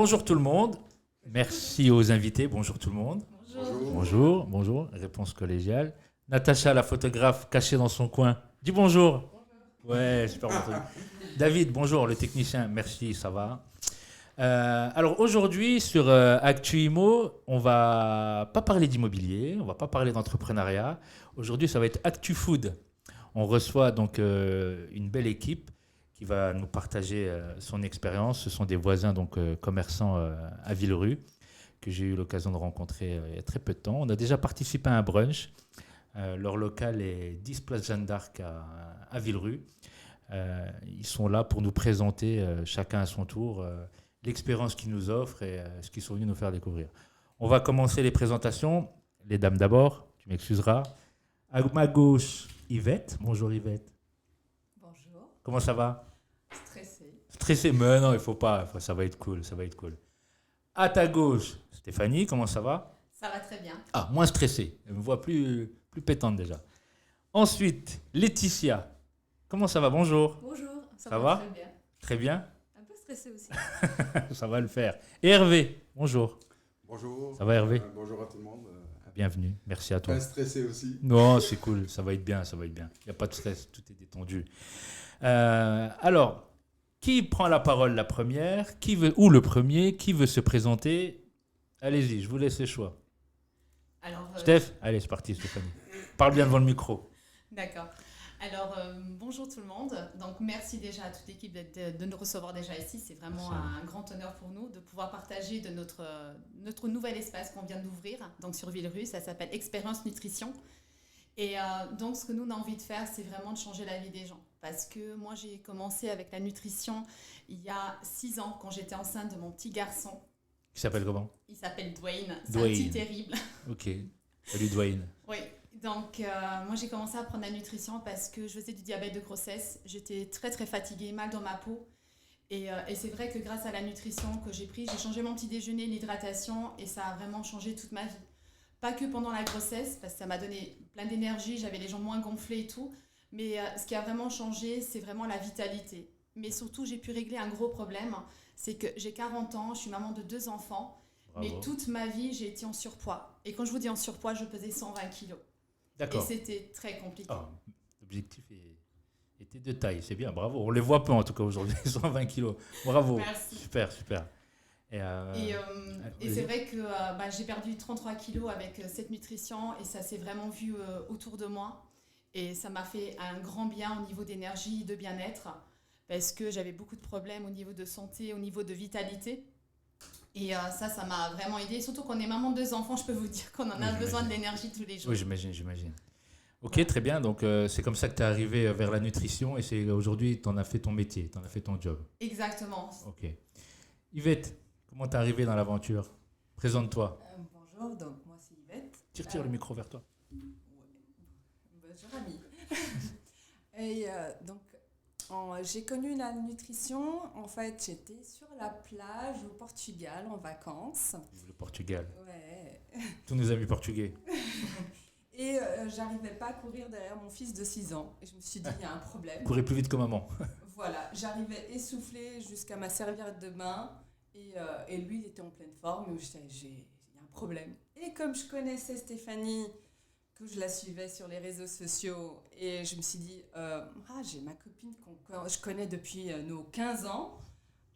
Bonjour tout le monde. Merci aux invités. Bonjour tout le monde. Bonjour. Réponse collégiale. Natacha, la photographe cachée dans son coin. Dis bonjour. Ouais, super bon truc. David, bonjour, le technicien. Merci, ça va. Alors aujourd'hui, sur Actu Imo, on va pas parler d'immobilier, on va pas parler d'entrepreneuriat. Aujourd'hui, ça va être Actu Food. On reçoit donc une belle équipe qui va nous partager son expérience. Ce sont des voisins donc commerçants à Villerue que j'ai eu l'occasion de rencontrer il y a très peu de temps. On a déjà participé à un brunch. Leur local est 10 Place Jeanne d'Arc à Villerue. Ils sont là pour nous présenter chacun à son tour l'expérience qu'ils nous offrent et ce qu'ils sont venus nous faire découvrir. On va commencer les présentations. Les dames d'abord, tu m'excuseras. À ma gauche, Yvette. Bonjour Yvette. Bonjour. Comment ça va? Stressée. Mais non, il faut pas. Ça va être cool. À ta gauche, Stéphanie. Comment ça va? Ça va très bien. Ah, moins stressée. Elle me voit plus pétante déjà. Ensuite, Laetitia. Comment ça va? Bonjour. Bonjour. Ça va? Très bien. Très bien. Un peu stressée aussi. Ça va le faire. Et Hervé. Bonjour. Bonjour. Ça va Hervé? Bonjour à tout le monde. Bienvenue. Merci à toi. Pas stressé aussi. Non, c'est cool. Ça va être bien. Il n'y a pas de stress. Tout est détendu. Alors, qui prend la parole la première? Ou le premier? Qui veut se présenter? Allez-y, je vous laisse le choix. Alors, Steph? Allez, c'est parti, Stéphanie. Parle bien devant le micro. D'accord. Alors, bonjour tout le monde. Donc, merci déjà à toute l'équipe de nous recevoir déjà ici. C'est vraiment un grand honneur pour nous de pouvoir partager de notre nouvel espace qu'on vient d'ouvrir, donc sur Villerue. Ça s'appelle Expérience Nutrition. Et donc, ce que nous, on a envie de faire, c'est vraiment de changer la vie des gens. Parce que moi, j'ai commencé avec la nutrition il y a 6 ans, quand j'étais enceinte de mon petit garçon. Il s'appelle comment? Il s'appelle Dwayne. C'est Dwayne. un petit terrible. Ok. Salut Dwayne. Oui. Donc, moi, j'ai commencé à prendre la nutrition parce que je faisais du diabète de grossesse. J'étais très, très fatiguée, mal dans ma peau. Et c'est vrai que grâce à la nutrition que j'ai pris, j'ai changé mon petit déjeuner, l'hydratation, et ça a vraiment changé toute ma vie. Pas que pendant la grossesse, parce que ça m'a donné plein d'énergie, j'avais les jambes moins gonflées et tout. Mais ce qui a vraiment changé, c'est vraiment la vitalité. Mais surtout, j'ai pu régler un gros problème. C'est que j'ai 40 ans, je suis maman de 2 enfants. Bravo. Mais toute ma vie, j'ai été en surpoids. Et quand je vous dis en surpoids, je pesais 120 kilos. D'accord. Et c'était très compliqué. Ah, l'objectif était de taille, c'est bien, bravo. On les voit peu en tout cas aujourd'hui, 120 kilos. Bravo. Merci. Super. Et c'est vrai que j'ai perdu 33 kilos avec cette nutrition et ça s'est vraiment vu autour de moi. Et ça m'a fait un grand bien au niveau d'énergie, de bien-être, parce que j'avais beaucoup de problèmes au niveau de santé, au niveau de vitalité. Et ça m'a vraiment aidé. Surtout qu'on est maman de 2 enfants, je peux vous dire qu'on en a besoin de l'énergie tous les jours. Oui, j'imagine. Ok, très bien. Donc, c'est comme ça que tu es arrivé vers la nutrition et c'est aujourd'hui, tu en as fait ton métier, tu en as fait ton job. Exactement. Ok. Yvette, comment tu es arrivée dans l'aventure? Présente-toi. Bonjour, donc moi c'est Yvette. Tire le micro vers toi. Bonjour ami. Et donc j'ai connu la nutrition, en fait j'étais sur la plage au Portugal en vacances. Le Portugal. Ouais. Tous nos amis portugais. Et j'arrivais pas à courir derrière mon fils de 6 ans. Et je me suis dit, il y a un problème. Courir plus vite que maman. Voilà, j'arrivais essoufflée jusqu'à ma serviette de bain. Et lui, il était en pleine forme. Et je disais, il y a un problème. Et comme je connaissais Stéphanie, que je la suivais sur les réseaux sociaux, et je me suis dit, j'ai ma copine que je connais depuis nos 15 ans.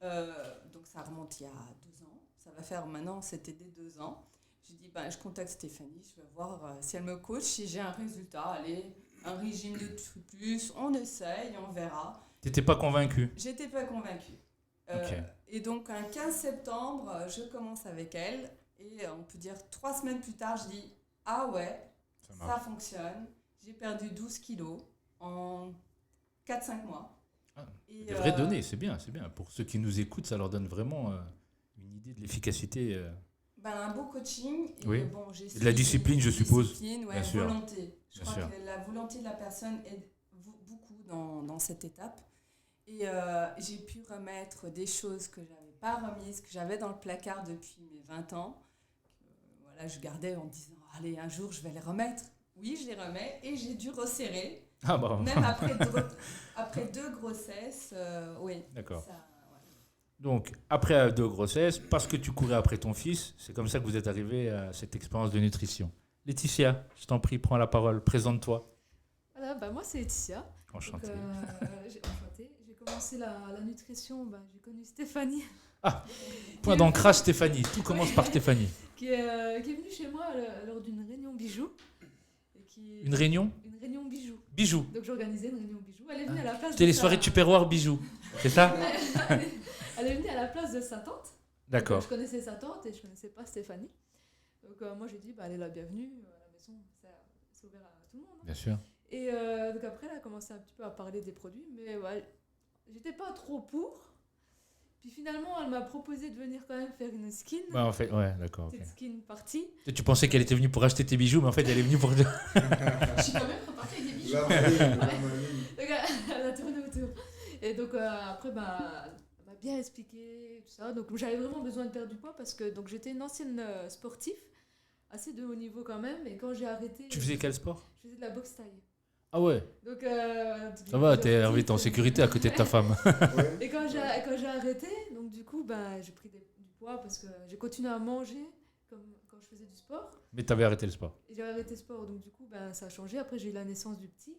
Donc ça remonte il y a 2 ans. Ça va faire maintenant, c'était dès 2 ans. J'ai dit, je contacte Stéphanie, je vais voir si elle me coach, si j'ai un résultat. Allez, un régime de plus, on essaye, on verra. Tu n'étais pas convaincue? J'étais pas convaincue. Ok. Et donc, un 15 septembre, je commence avec elle. Et on peut dire 3 semaines plus tard, je dis, ah ouais, ça fonctionne. J'ai perdu 12 kilos en 4-5 mois. Des vraies données, c'est bien. Pour ceux qui nous écoutent, ça leur donne vraiment une idée de l'efficacité. Un beau coaching. Et Oui. bon, j'ai De la discipline, je suppose. Discipline, Bien sûr. volonté. Je Bien crois sûr. que la volonté de la personne aide beaucoup dans cette étape. Et j'ai pu remettre des choses que je n'avais pas remises, que j'avais dans le placard depuis mes 20 ans. Voilà, je gardais en me disant, allez, un jour, je vais les remettre. Oui, je les remets et j'ai dû resserrer. Ah bah. Même après 2 grossesses, oui. D'accord. Ça, Donc, après 2 grossesses, parce que tu courais après ton fils, c'est comme ça que vous êtes arrivé à cette expérience de nutrition. Laetitia, je t'en prie, prends la parole, présente-toi. Voilà, moi c'est Laetitia. Enchanté. Enchantée. J'ai commencé la nutrition, j'ai connu Stéphanie. Point d'ancrage, Stéphanie. Tout commence par Stéphanie. qui est venue chez moi lors d'une réunion bijoux. Une réunion Une réunion bijoux. Bijoux. Donc j'organisais une réunion bijoux. Elle est venue à la place C'était les soirées Tupperware bijoux. C'est ça? Elle est venue à la place de sa tante. D'accord. Donc, je connaissais sa tante et je connaissais pas Stéphanie. Donc moi j'ai dit, elle est la bienvenue à la maison, c'est ouvert à tout le monde. Bien sûr. Et donc après, elle a commencé un petit peu à parler des produits, mais j'étais pas trop pour. Puis finalement, elle m'a proposé de venir quand même faire une skin. En fait, ouais, d'accord. Petite skin partie. Tu pensais qu'elle était venue pour acheter tes bijoux, mais en fait, elle est venue pour... Je suis quand même repartie avec des bijoux. Donc elle a tourné autour. Et donc après, elle m'a bien expliqué tout ça. Donc j'avais vraiment besoin de perdre du poids parce que donc, j'étais une ancienne sportive, assez de haut niveau quand même. Et quand j'ai arrêté... Tu faisais quel sport? Je faisais de la boxe taille. Ah ouais. Donc, ça va, t'es en sécurité à côté de ta femme. Et quand j'ai arrêté, donc du coup, j'ai pris du poids parce que j'ai continué à manger comme quand je faisais du sport. Mais t'avais arrêté le sport. Et j'avais arrêté le sport, donc du coup, ça a changé. Après, j'ai eu la naissance du petit.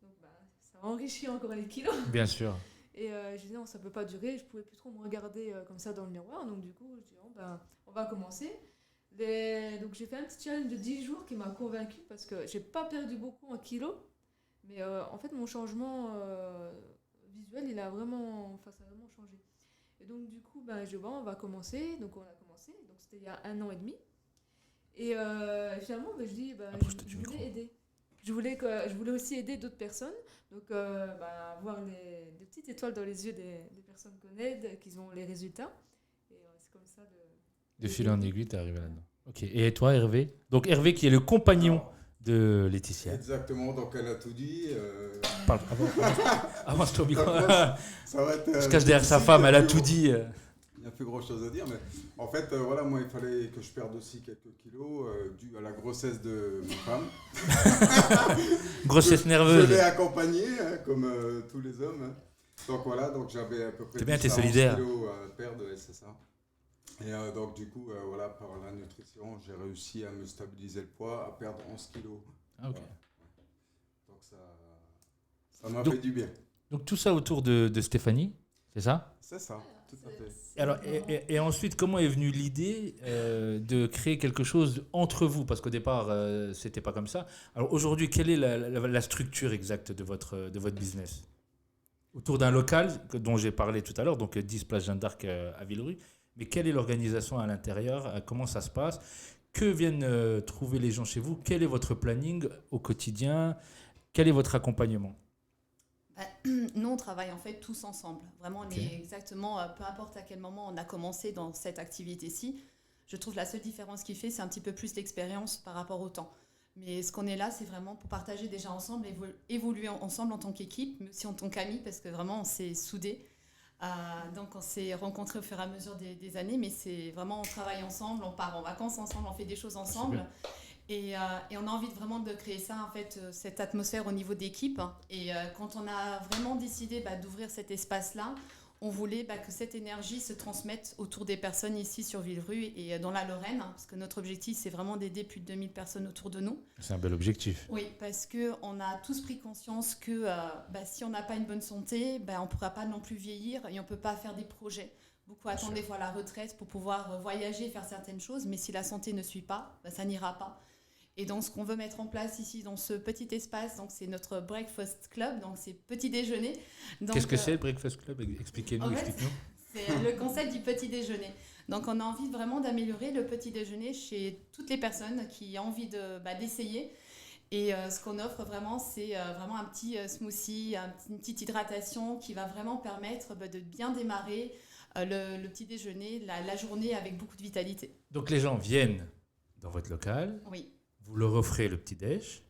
Donc, ça a enrichi encore les kilos. Bien sûr. Et j'ai dit non, ça peut pas durer. Je pouvais plus trop me regarder comme ça dans le miroir. Donc du coup, je dis on va commencer. Donc j'ai fait un petit challenge de 10 jours qui m'a convaincue parce que j'ai pas perdu beaucoup en kilos. Mais en fait, mon changement visuel, ça a vraiment changé. Et donc, du coup, on va commencer. Donc, on a commencé. Donc, c'était il y a 1 an et demi. Et finalement, je dis, je voulais aider. Je voulais aussi aider d'autres personnes. Donc, avoir des petites étoiles dans les yeux des personnes qu'on aide, qu'ils ont les résultats. Et c'est comme ça de fil en aiguille, t'es arrivé là-dedans. Ok. Et toi, Hervé? Donc, Hervé qui est le compagnon de Laetitia. Exactement, donc elle a tout dit. Parle, avance-toi au micro. Ça va être, se cache derrière sa femme, elle a tout dit. Il n'y a plus grand chose à dire, mais en fait, voilà, moi, il fallait que je perde aussi quelques kilos dû à la grossesse de ma femme. Grossesse Je nerveuse. l'ai accompagnée, comme tous les hommes. Hein. Donc voilà, donc j'avais à peu près C'est bien, t'es 11 solidaire. kilos à perdre, et c'est ça. Et donc du coup, voilà, par la nutrition, j'ai réussi à me stabiliser le poids, à perdre 11 kilos. Ah, ok. Voilà. Donc ça m'a fait du bien. Donc tout ça autour de Stéphanie, c'est ça? C'est ça, tout à fait. Alors, et ensuite, comment est venue l'idée de créer quelque chose entre vous? Parce qu'au départ, c'était pas comme ça. Alors aujourd'hui, quelle est la structure exacte de votre business? Autour d'un local dont j'ai parlé tout à l'heure, donc 10 Place Jeanne d'Arc à Villerue. Mais quelle est l'organisation à l'intérieur? Comment ça se passe? Que viennent trouver les gens chez vous? Quel est votre planning au quotidien? Quel est votre accompagnement? Nous, on travaille en fait tous ensemble. Vraiment, on est exactement, peu importe à quel moment on a commencé dans cette activité-ci, je trouve la seule différence qu'il fait, c'est un petit peu plus l'expérience par rapport au temps. Mais ce qu'on est là, c'est vraiment pour partager déjà ensemble, évoluer ensemble en tant qu'équipe, mais aussi en tant qu'amis, parce que vraiment, on s'est soudés. Donc, on s'est rencontrés au fur et à mesure des années, mais c'est vraiment, on travaille ensemble, on part en vacances ensemble, on fait des choses ensemble. Et on a envie vraiment de créer ça, en fait, cette atmosphère au niveau d'équipe. Et quand on a vraiment décidé d'ouvrir cet espace-là, on voulait que cette énergie se transmette autour des personnes ici sur Villerue et dans la Lorraine, parce que notre objectif, c'est vraiment d'aider plus de 2000 personnes autour de nous. C'est un bel objectif. Oui, parce qu'on a tous pris conscience que si on n'a pas une bonne santé, on ne pourra pas non plus vieillir et on ne peut pas faire des projets. Beaucoup attendent des fois la retraite pour pouvoir voyager, faire certaines choses, mais si la santé ne suit pas, ça n'ira pas. Et donc, ce qu'on veut mettre en place ici, dans ce petit espace, donc c'est notre Breakfast Club, donc c'est petit déjeuner. Qu'est-ce que c'est le Breakfast Club? Expliquez-nous, explique-nous. C'est le concept du petit déjeuner. Donc, on a envie vraiment d'améliorer le petit déjeuner chez toutes les personnes qui ont envie d'essayer. Et ce qu'on offre vraiment, c'est vraiment un petit smoothie, une petite hydratation qui va vraiment permettre de bien démarrer le petit déjeuner, la journée avec beaucoup de vitalité. Donc, les gens viennent dans votre local. Oui. Vous leur offrez le petit-déj,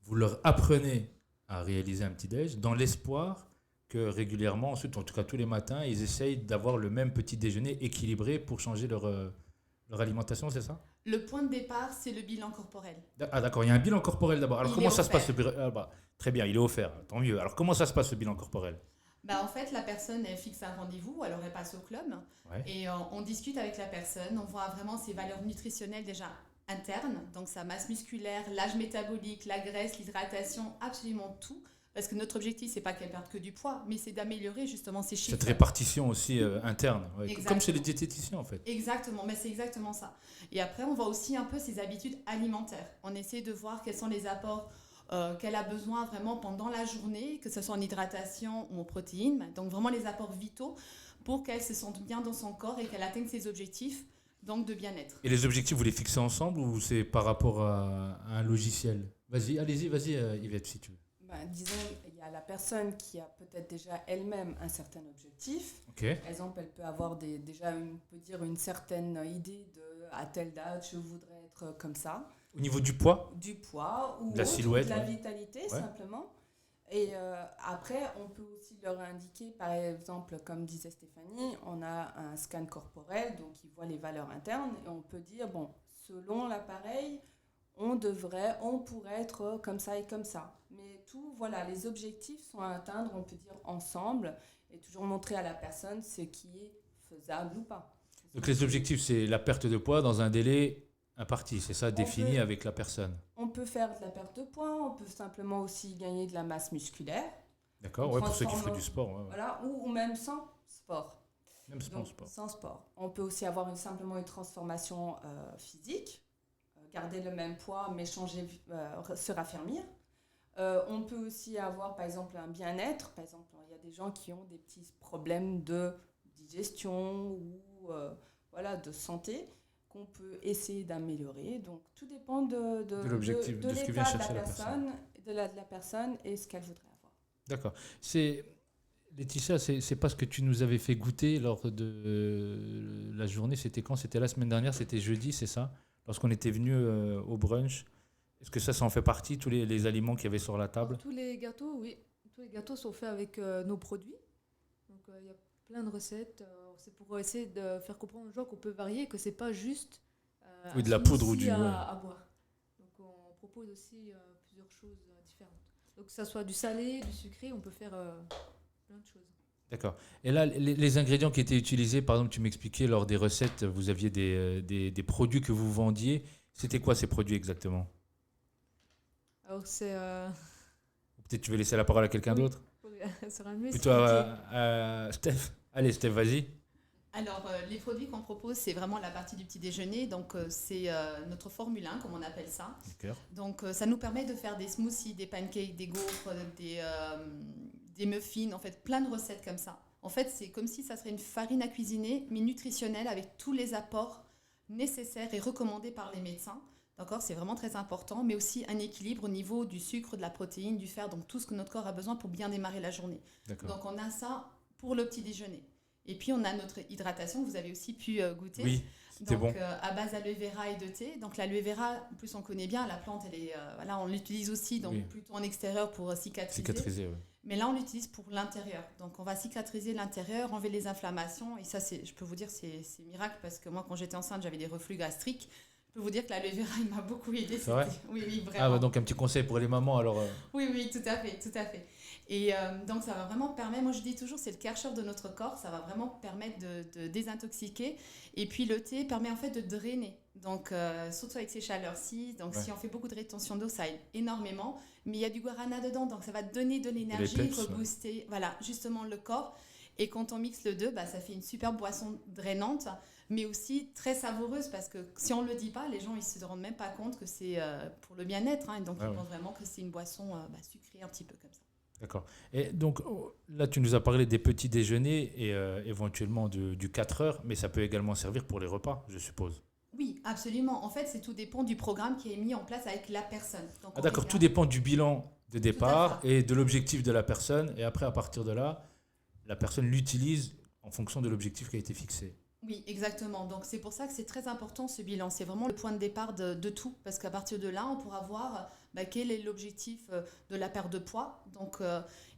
vous leur apprenez à réaliser un petit-déj dans l'espoir que régulièrement, ensuite, en tout cas tous les matins, ils essayent d'avoir le même petit-déjeuner équilibré pour changer leur alimentation, c'est ça? Le point de départ, c'est le bilan corporel. Ah d'accord, il y a un bilan corporel d'abord. Alors Il comment est ça se passe offert. très bien, il est offert, tant mieux. Alors comment ça se passe ce bilan corporel? En fait, la personne, elle fixe un rendez-vous, alors elle passe au club Ouais. et on discute avec la personne. On voit vraiment ses valeurs nutritionnelles déjà internes, donc sa masse musculaire, l'âge métabolique, la graisse, l'hydratation, absolument tout. Parce que notre objectif, c'est pas qu'elle perde que du poids, mais c'est d'améliorer justement ses chiffres. Cette répartition aussi interne, ouais. Exactement. Comme chez les diététiciens en fait. Exactement, mais c'est exactement ça. Et après, on voit aussi un peu ses habitudes alimentaires. On essaie de voir quels sont les apports qu'elle a besoin vraiment pendant la journée, que ce soit en hydratation ou en protéines. Donc vraiment les apports vitaux pour qu'elle se sente bien dans son corps et qu'elle atteigne ses objectifs donc de bien-être. Et les objectifs, vous les fixez ensemble ou c'est par rapport à un logiciel? Vas-y, Yvette, si tu veux. Disons, il y a la personne qui a peut-être déjà elle-même un certain objectif. Ok. Par exemple, elle peut avoir une certaine idée de à telle date, je voudrais être comme ça. Au niveau du poids? Du poids ou De la silhouette, de la ouais. vitalité, Ouais. simplement. Et après, on peut aussi leur indiquer, par exemple, comme disait Stéphanie, on a un scan corporel, donc ils voient les valeurs internes, et on peut dire, bon, selon l'appareil, on pourrait être comme ça et comme ça. Mais voilà, les objectifs sont à atteindre, on peut dire, ensemble, et toujours montrer à la personne ce qui est faisable ou pas. Donc les objectifs, c'est la perte de poids dans un délai imparti, c'est ça, défini avec la personne. On peut faire de la perte de poids, on peut simplement aussi gagner de la masse musculaire. D'accord, ouais, pour ceux qui font du sport. Ouais. Voilà, ou même sans sport. Même sans sport. Sans sport. On peut aussi avoir simplement une transformation physique, garder le même poids mais changer, se raffermir. On peut aussi avoir par exemple un bien-être. Par exemple, il y a des gens qui ont des petits problèmes de digestion ou de santé qu'on peut essayer d'améliorer. Donc tout dépend de l'objectif, de ce que vient l'état chercher la personne. de la personne et ce qu'elle voudrait avoir. D'accord. Laetitia, c'est pas ce que tu nous avais fait goûter lors de la journée. C'était quand? C'était la semaine dernière, c'était jeudi, c'est ça? Lorsqu'on était venu au brunch. Est-ce que ça en fait partie, tous les aliments qu'il y avait sur la table? Tous les gâteaux, oui. Tous les gâteaux sont faits avec nos produits. Donc il y a plein de recettes. C'est pour essayer de faire comprendre aux gens qu'on peut varier, que c'est pas juste de la poudre ou du... à boire. Donc on propose aussi plusieurs choses différentes. Donc que ça soit du salé, du sucré, on peut faire plein de choses. D'accord. Et là, les ingrédients qui étaient utilisés, par exemple, tu m'expliquais lors des recettes, vous aviez des produits que vous vendiez. C'était quoi ces produits exactement? Alors c'est... Peut-être tu veux laisser la parole à quelqu'un d'autre? Ça sera mieux. Plutôt à Steph. Allez, Steph, vas-y. Alors, les produits qu'on propose, c'est vraiment la partie du petit déjeuner. Donc, c'est notre Formule 1, comme on appelle ça. D'accord. Donc, ça nous permet de faire des smoothies, des pancakes, des gaufres, des muffins, en fait, plein de recettes comme ça. En fait, c'est comme si ça serait une farine à cuisiner, mais nutritionnelle, avec tous les apports nécessaires et recommandés par les médecins. D'accord, c'est vraiment très important, mais aussi un équilibre au niveau du sucre, de la protéine, du fer, donc tout ce que notre corps a besoin pour bien démarrer la journée. D'accord. Donc, on a ça pour le petit déjeuner. Et puis, on a notre hydratation que vous avez aussi pu goûter. Oui, c'était bon. À base d'aloe vera et de thé. Donc, l'aloe vera, en plus, on connaît bien. La plante, elle est, on l'utilise aussi donc plutôt en extérieur pour cicatriser. Oui. Mais là, on l'utilise pour l'intérieur. Donc, on va cicatriser l'intérieur, enlever les inflammations. Et ça, je peux vous dire, c'est miracle parce que moi, quand j'étais enceinte, j'avais des reflux gastriques. Je peux vous dire que l'aloe vera, il m'a beaucoup aidé. C'est vrai? Oui, vraiment. Donc un petit conseil pour les mamans alors. Oui, tout à fait. Et donc ça va vraiment permettre, moi je dis toujours, c'est le Karcher de notre corps, ça va vraiment permettre de désintoxiquer. Et puis le thé permet en fait de drainer, donc surtout avec ces chaleurs-ci. Donc si on fait beaucoup de rétention d'eau, ça aide énormément. Mais il y a du guarana dedans, donc ça va donner de l'énergie, rebooster, voilà, justement le corps. Et quand on mixe le deux, ça fait une super boisson drainante, mais aussi très savoureuse, parce que si on ne le dit pas, les gens ils se rendent même pas compte que c'est pour le bien-être. Et donc ils pensent vraiment que c'est une boisson sucrée un petit peu comme ça. D'accord. Et donc là, tu nous as parlé des petits déjeuners et éventuellement du 4 heures, mais ça peut également servir pour les repas, je suppose. Oui, absolument. En fait, tout dépend du programme qui est mis en place avec la personne. Donc, d'accord, tout dépend du bilan de départ et de l'objectif de la personne. Et après, à partir de là, la personne l'utilise en fonction de l'objectif qui a été fixé. Oui, exactement. Donc, c'est pour ça que c'est très important ce bilan. C'est vraiment le point de départ de tout. Parce qu'à partir de là, on pourra voir quel est l'objectif de la perte de poids. Donc,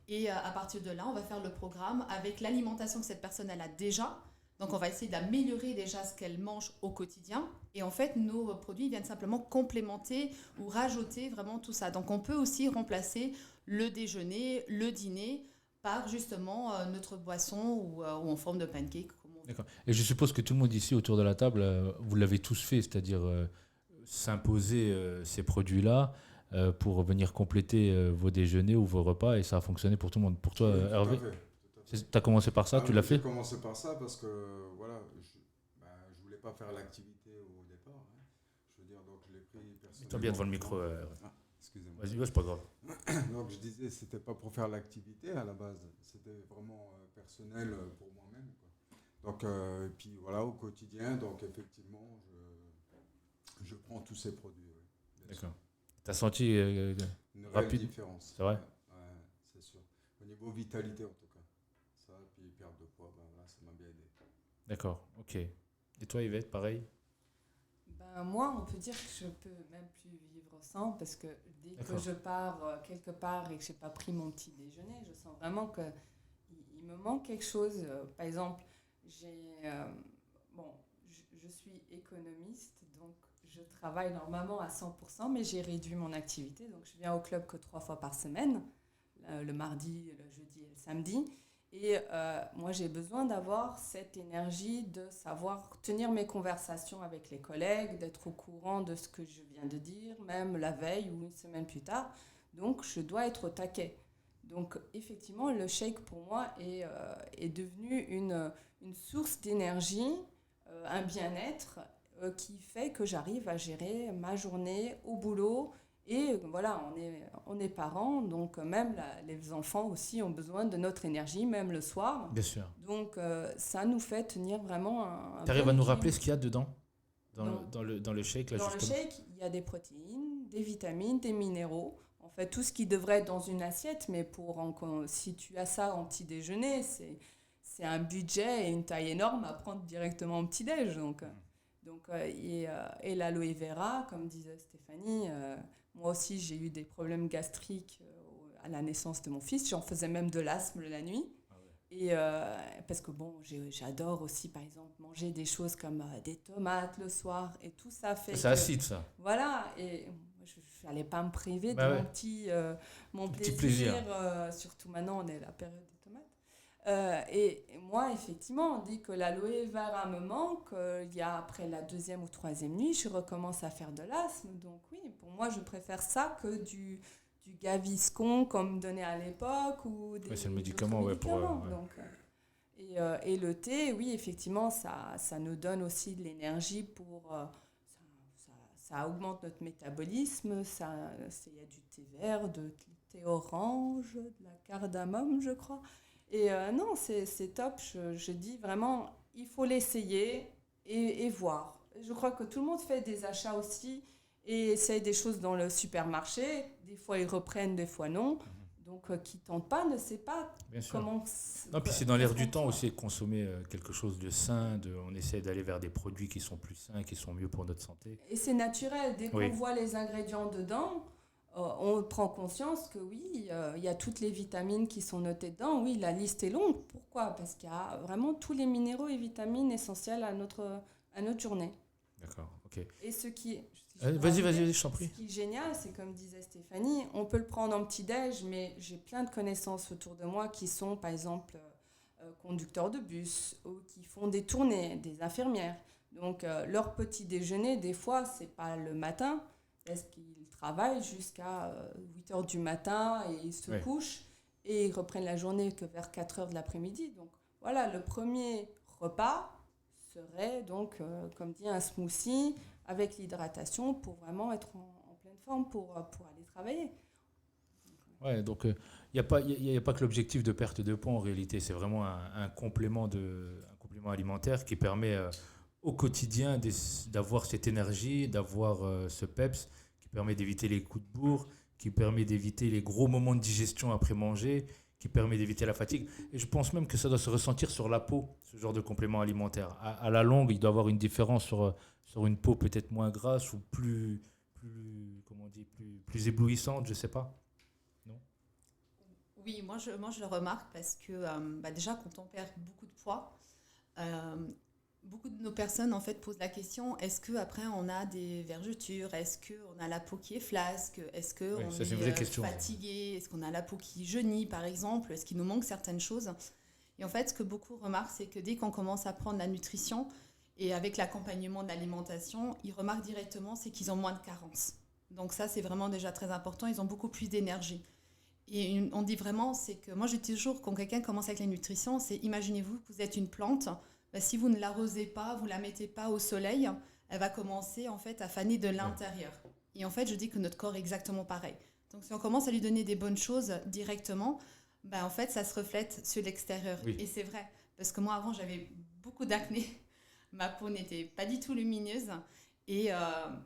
et à partir de là, on va faire le programme avec l'alimentation que cette personne elle a déjà. Donc, on va essayer d'améliorer déjà ce qu'elle mange au quotidien. Et en fait, nos produits viennent simplement complémenter ou rajouter vraiment tout ça. Donc, on peut aussi remplacer le déjeuner, le dîner par justement notre boisson ou en forme de pancake. D'accord. Et je suppose que tout le monde ici autour de la table, vous l'avez tous fait, c'est-à-dire s'imposer ces produits-là pour venir compléter vos déjeuners ou vos repas, et ça a fonctionné pour tout le monde. Pour toi, Oui, tout à Hervé, fait. tu as commencé par ça, tu l'as fait? J'ai commencé par ça parce que voilà, je voulais pas faire l'activité au départ. Hein. Je veux dire, donc je l'ai pris personnellement. Toi bien devant le micro. Excusez-moi. Vas-y, ouais, c'est pas grave. Donc je disais, c'était pas pour faire l'activité à la base, c'était vraiment personnel pour moi-même, quoi. Donc, et puis voilà, au quotidien, donc effectivement, je prends tous ces produits. Oui, D'accord. Tu as senti une réelle rapide différence. C'est vrai? Ouais, c'est sûr. Au niveau vitalité, en tout cas. Ça, puis perte de poids, ben, là, ça m'a bien aidé. D'accord, ok. Et toi, Yvette, pareil? Moi, on peut dire que je peux même plus vivre sans, parce que dès que je pars quelque part et que j'ai pas pris mon petit déjeuner, je sens vraiment que il me manque quelque chose. Par exemple, je suis économiste, donc je travaille normalement à 100%, mais j'ai réduit mon activité, donc je viens au club que 3 fois par semaine, le mardi, le jeudi et le samedi. Et moi, j'ai besoin d'avoir cette énergie de savoir tenir mes conversations avec les collègues, d'être au courant de ce que je viens de dire, même la veille ou une semaine plus tard. Donc, je dois être au taquet. Donc, effectivement, le shake, pour moi, est devenu une source d'énergie, un bien-être qui fait que j'arrive à gérer ma journée au boulot. Et voilà, on est parents, donc même les enfants aussi ont besoin de notre énergie, même le soir. Bien sûr. Donc ça nous fait tenir vraiment un Tu arrives bon à nous équilibre. rappeler ce qu'il y a dedans dans le shake là, Dans le justement. shake, il y a des protéines, des vitamines, des minéraux. En fait, tout ce qui devrait être dans une assiette, mais si tu as ça en petit déjeuner, c'est un budget et une taille énorme à prendre directement au petit-déj. Et l'aloe vera, comme disait Stéphanie, moi aussi j'ai eu des problèmes gastriques à la naissance de mon fils. J'en faisais même de l'asthme la nuit. Ah ouais. Et parce que j'adore aussi, par exemple, manger des choses comme des tomates le soir. Et tout ça fait C'est acide, ça. Voilà, et je n'allais pas me priver de mon Petit plaisir. plaisir. Surtout maintenant, on est à la période des tomates. Et moi, effectivement, on dit que l'aloe vera me manque. Il y a après la 2e ou 3e nuit, je recommence à faire de l'asthme. Donc oui, pour moi, je préfère ça que du Gaviscon comme donné à l'époque ou des c'est le médicament, ouais, pour... médicaments. Donc, et le thé, oui, effectivement, ça nous donne aussi de l'énergie pour... ça augmente notre métabolisme. Il y a du thé vert, du thé orange, de la cardamome, je crois. Et non, c'est top. Je dis vraiment, il faut l'essayer et voir. Je crois que tout le monde fait des achats aussi et essaye des choses dans le supermarché. Des fois, ils reprennent, des fois non. Donc, qui ne tente pas ne sait pas comment... Non, puis c'est dans l'air du temps aussi de consommer quelque chose de sain. On essaie d'aller vers des produits qui sont plus sains, qui sont mieux pour notre santé. Et c'est naturel. Dès qu'on voit les ingrédients dedans, on prend conscience que oui, il y a toutes les vitamines qui sont notées dedans. Oui, la liste est longue. Pourquoi ? Parce qu'il y a vraiment tous les minéraux et vitamines essentiels à notre journée. D'accord, ok. Et ce qui est... Vas-y, je t'en prie. Ce qui est génial, c'est comme disait Stéphanie, on peut le prendre en petit-déj, mais j'ai plein de connaissances autour de moi qui sont, par exemple, conducteurs de bus ou qui font des tournées, des infirmières. Donc, leur petit déjeuner, des fois, c'est pas le matin, parce qu'ils travaillent jusqu'à 8h du matin et ils se couchent et ils reprennent la journée que vers 4h de l'après-midi. Donc, voilà, le premier repas serait donc, comme dit, un smoothie avec l'hydratation pour vraiment être en pleine forme pour aller travailler. Ouais, donc il n'y a pas que l'objectif de perte de poids en réalité, c'est vraiment un complément alimentaire qui permet au quotidien d'avoir cette énergie, d'avoir ce peps, qui permet d'éviter les coups de bourre, qui permet d'éviter les gros moments de digestion après manger, qui permet d'éviter la fatigue. Et je pense même que ça doit se ressentir sur la peau, ce genre de complément alimentaire. À la longue, il doit y avoir une différence sur une peau peut-être moins grasse ou plus éblouissante, je ne sais pas. Non ? Oui, moi je le remarque parce que déjà quand on perd beaucoup de poids, beaucoup de nos personnes en fait posent la question, est-ce qu'après on a des vergetures, est-ce qu'on a la peau qui est flasque, est-ce qu'on ça, c'est une vraie question. fatigué, est-ce qu'on a la peau qui jaunit par exemple, est-ce qu'il nous manque certaines choses. Et en fait, ce que beaucoup remarquent, c'est que dès qu'on commence à prendre la nutrition et avec l'accompagnement de l'alimentation, ils remarquent directement, c'est qu'ils ont moins de carences. Donc ça, c'est vraiment déjà très important, ils ont beaucoup plus d'énergie. Et on dit vraiment, c'est que moi je dis toujours, quand quelqu'un commence avec la nutrition, c'est imaginez-vous que vous êtes une plante, si vous ne l'arrosez pas, vous ne la mettez pas au soleil, elle va commencer en fait à faner de l'intérieur. Et en fait, je dis que notre corps est exactement pareil. Donc si on commence à lui donner des bonnes choses directement, en fait, ça se reflète sur l'extérieur. Oui. Et c'est vrai, parce que moi avant, j'avais beaucoup d'acné, ma peau n'était pas du tout lumineuse. Et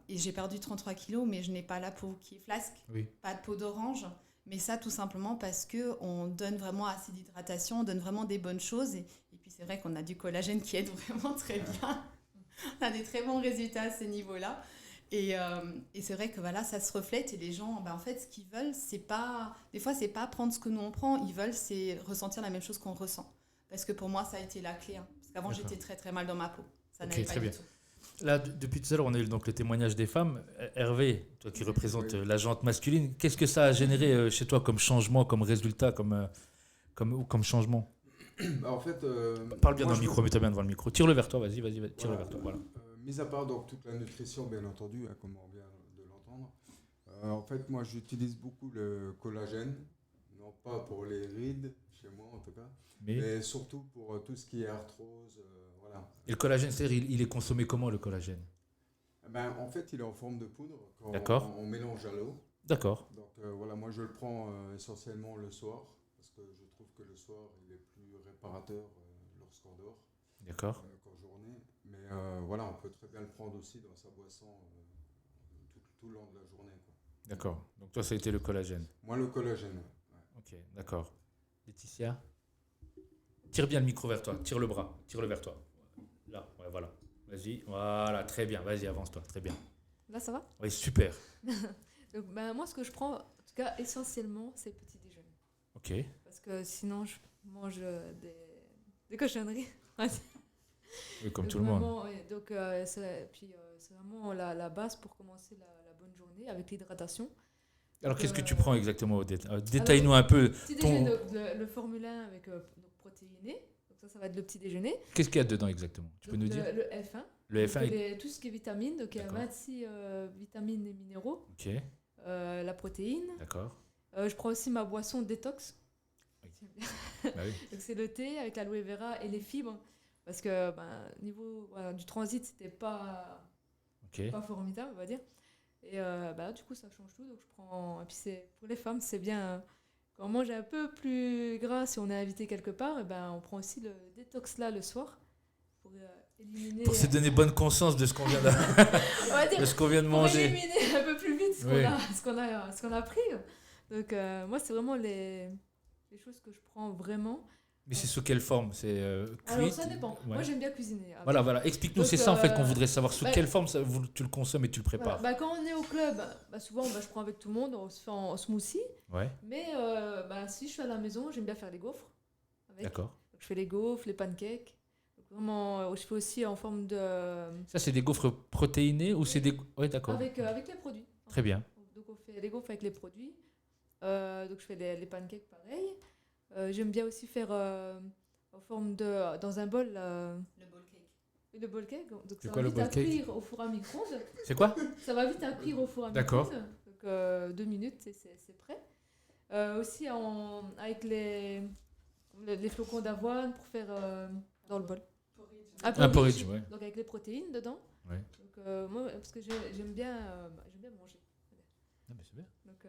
j'ai perdu 33 kilos, mais je n'ai pas la peau qui est flasque, pas de peau d'orange. Mais ça, tout simplement parce qu'on donne vraiment assez d'hydratation, on donne vraiment des bonnes choses. Et puis, c'est vrai qu'on a du collagène qui aide vraiment très bien. On a des très bons résultats à ce niveau-là. Et c'est vrai que voilà, ça se reflète. Et les gens, en fait, ce qu'ils veulent, c'est pas... Des fois, c'est pas prendre ce que nous, on prend. Ils veulent, c'est ressentir la même chose qu'on ressent. Parce que pour moi, ça a été la clé. Parce qu'avant, j'étais très, très mal dans ma peau. Ça n'allait pas du tout. Là, depuis tout à l'heure, on a eu donc le témoignage des femmes. Hervé, toi qui représentes la jante masculine, qu'est-ce que ça a généré chez toi comme changement, comme résultat, comme changement? En fait, parle bien dans le micro, mets-toi bien devant le micro. Tire-le vers toi, vas-y, tire-le vers toi. Voilà. Mis à part donc, toute la nutrition, bien entendu, comme on vient de l'entendre, en fait, moi, j'utilise beaucoup le collagène, non pas pour les rides, chez moi en tout cas, mais surtout pour tout ce qui est arthrose. Voilà. Et le collagène, c'est-à-dire, il est consommé comment, le collagène? En fait, il est en forme de poudre D'accord. on mélange à l'eau. D'accord. Donc voilà, moi je le prends essentiellement le soir, parce que je trouve que le soir, il est plus réparateur lorsqu'on dort. D'accord. Qu'en journée. Mais voilà, on peut très bien le prendre aussi dans sa boisson tout le long de la journée. Quoi. D'accord. Donc toi, ça a été le collagène. Moi, le collagène, ouais. Ok, d'accord. Laetitia, tire bien le micro vers toi, tire le bras, tire-le vers toi. Là, ouais, voilà. Vas-y, voilà, très bien. Vas-y, avance-toi, très bien. Là, ça va? Oui, super. Donc, moi, ce que je prends, en tout cas, essentiellement, c'est le petit déjeuner. Ok. Parce que sinon, je mange des cochonneries. Oui, comme tout le monde. Oui. Donc, c'est vraiment la base pour commencer la bonne journée avec l'hydratation. Alors, qu'est-ce que tu prends exactement? Détaille-nous un peu. Petit déjeuner, le Formule 1 avec protéiné. Donc ça va être le petit déjeuner. Qu'est-ce qu'il y a dedans exactement? Tu peux nous dire? Le F1. Le F1. Tout ce qui est vitamines. Donc il y a 26 vitamines et minéraux. Ok. La protéine. D'accord. Je prends aussi ma boisson détox. Oui. Bah oui. Donc c'est le thé avec l'aloe vera et les fibres. Parce que niveau du transit, c'était pas formidable, on va dire. Et du coup, ça change tout. Donc je prends. Et puis pour les femmes, c'est bien. Quand on mange un peu plus gras, si on est invité quelque part, on prend aussi le détox là le soir pour éliminer. Pour se donner bonne conscience de ce qu'on vient de, de ce qu'on vient de manger. Pour éliminer un peu plus vite ce qu'on a pris. Donc moi, c'est vraiment les choses que je prends vraiment. Mais c'est sous quelle forme? C'est cuit? Alors ça dépend. Ouais. Moi, j'aime bien cuisiner. Voilà. Explique-nous, c'est ça en fait qu'on voudrait savoir. Sous quelle forme tu le consommes et tu le prépares? Quand on est au club, souvent je prends avec tout le monde, on se fait en smoothie. Ouais. Mais si je suis à la maison, j'aime bien faire les gaufres. D'accord. Donc, je fais les gaufres, les pancakes. Donc, vraiment, je fais aussi en forme de... Ça, c'est des gaufres protéinées ou c'est des... Oui, d'accord. Avec les produits. Très bien. Donc on fait les gaufres avec les produits. Donc je fais les pancakes pareil. J'aime bien aussi faire en forme de... dans un bol... Le bowl cake. Le bowl cake. Donc c'est ça quoi va le vite bowl à cake? cuire au four à micro-ondes. C'est quoi? Ça va vite à cuire au four à D'accord. micro-ondes. Donc 2 minutes, c'est prêt. Aussi avec les flocons d'avoine pour faire dans le bol. Un porridge, ouais. Donc avec les protéines dedans. Ouais. Donc moi, parce que j'aime bien manger. Ah, mais c'est bien. Donc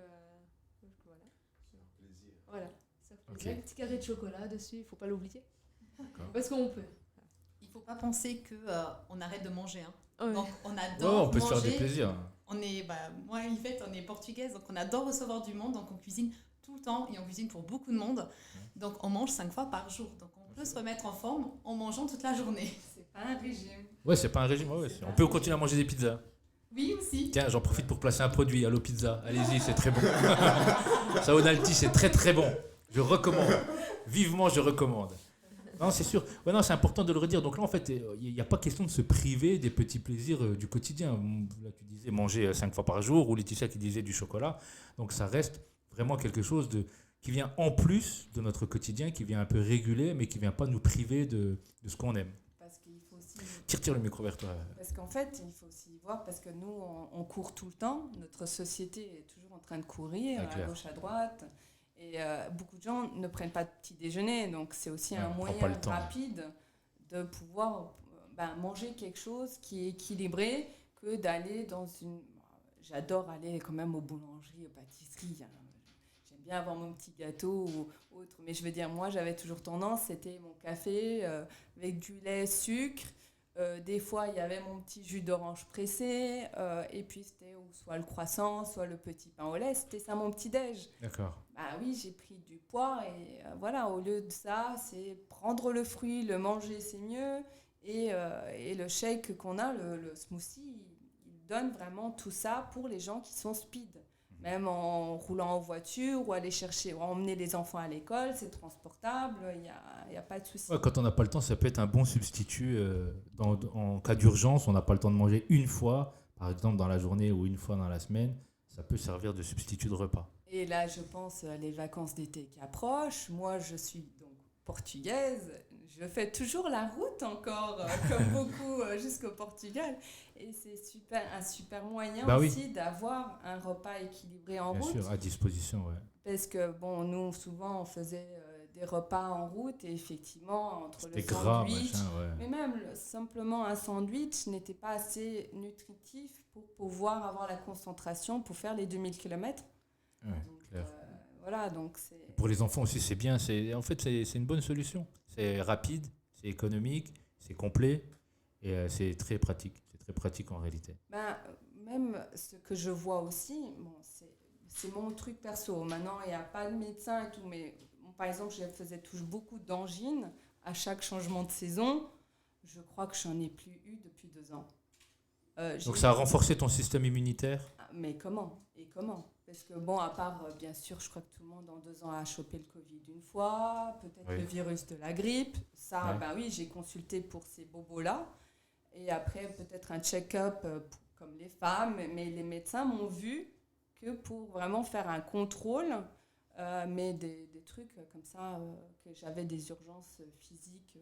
voilà. Plaisir. Voilà. Ça fait Ok. un petit carré de chocolat dessus, il ne faut pas l'oublier. D'accord. Parce qu'on peut. Il ne faut pas penser qu'on arrête de manger. Hein. Ouais. Donc, on adore on peut manger. se faire des plaisirs. On est, moi, Yvette, on est portugaise, donc on adore recevoir du monde, donc on cuisine tout le temps et on cuisine pour beaucoup de monde. Donc on mange 5 fois par jour. Donc on peut se remettre en forme en mangeant toute la journée. C'est pas un régime. Ouais, c'est pas un régime. Ouais, on peut continuer à manger des pizzas. Oui, aussi. Tiens, j'en profite pour placer un produit, Allo Pizza. Allez-y, c'est très bon. Ça, Onalti, c'est très très bon. Je recommande. Vivement, je recommande. Non, c'est sûr. Ouais, non, c'est important de le redire. Donc là, en fait, il n'y a pas question de se priver des petits plaisirs du quotidien. Là, tu disais manger 5 fois par jour, ou Laetitia qui disait du chocolat. Donc ça reste vraiment quelque chose qui vient en plus de notre quotidien, qui vient un peu réguler, mais qui ne vient pas nous priver de ce qu'on aime. Parce qu'il faut aussi... Tire le micro vers toi. Parce qu'en fait, il faut aussi voir, parce que nous, on court tout le temps. Notre société est toujours en train de courir, à gauche, à droite. Et beaucoup de gens ne prennent pas de petit déjeuner. Donc, c'est aussi un moyen rapide de pouvoir manger quelque chose qui est équilibré que d'aller dans une... J'adore aller quand même aux boulangeries, aux pâtisseries. J'aime bien avoir mon petit gâteau ou autre. Mais je veux dire, moi, j'avais toujours tendance, c'était mon café avec du lait, sucre. Des fois, il y avait mon petit jus d'orange pressé. Et puis, c'était soit le croissant, soit le petit pain au lait. C'était ça, mon petit-déj. D'accord. Bah oui, j'ai pris du poids. Et voilà, au lieu de ça, c'est prendre le fruit, le manger, c'est mieux. Et le shake qu'on a, le smoothie, il donne vraiment tout ça pour les gens qui sont speed. Même en roulant en voiture ou aller chercher ou emmener les enfants à l'école, c'est transportable, il n'y a pas de souci. Ouais, quand on n'a pas le temps, ça peut être un bon substitut. En cas d'urgence, on n'a pas le temps de manger une fois, par exemple dans la journée ou une fois dans la semaine, ça peut servir de substitut de repas. Et là, je pense les vacances d'été qui approchent. Moi, je suis donc portugaise. Je fais toujours la route encore, comme beaucoup, jusqu'au Portugal. Et c'est un super moyen aussi d'avoir un repas équilibré en route. Bien sûr, à disposition, ouais. Parce que, bon, nous, souvent, on faisait des repas en route et effectivement, entre le sandwich, mais même simplement un sandwich n'était pas assez nutritif pour pouvoir avoir la concentration pour faire les 2000 km. Ouais, donc, clair. Voilà, donc c'est... Pour les enfants aussi, c'est bien. En fait, c'est une bonne solution. C'est rapide, c'est économique, c'est complet et c'est très pratique. C'est très pratique en réalité. Même ce que je vois aussi, bon, c'est mon truc perso. Maintenant, il n'y a pas de médecin et tout, mais par exemple, je faisais toujours beaucoup d'angines à chaque changement de saison. Je crois que j'en ai plus eu depuis 2 ans. Donc ça a renforcé ton système immunitaire ? Mais comment ? Parce que bon, à part, bien sûr, je crois que tout le monde en 2 ans a chopé le Covid une fois, peut-être le virus de la grippe. Ça, oui, j'ai consulté pour ces bobos-là. Et après, peut-être un check-up comme les femmes. Mais les médecins m'ont vu que pour vraiment faire un contrôle, mais des trucs comme ça, que j'avais des urgences physiques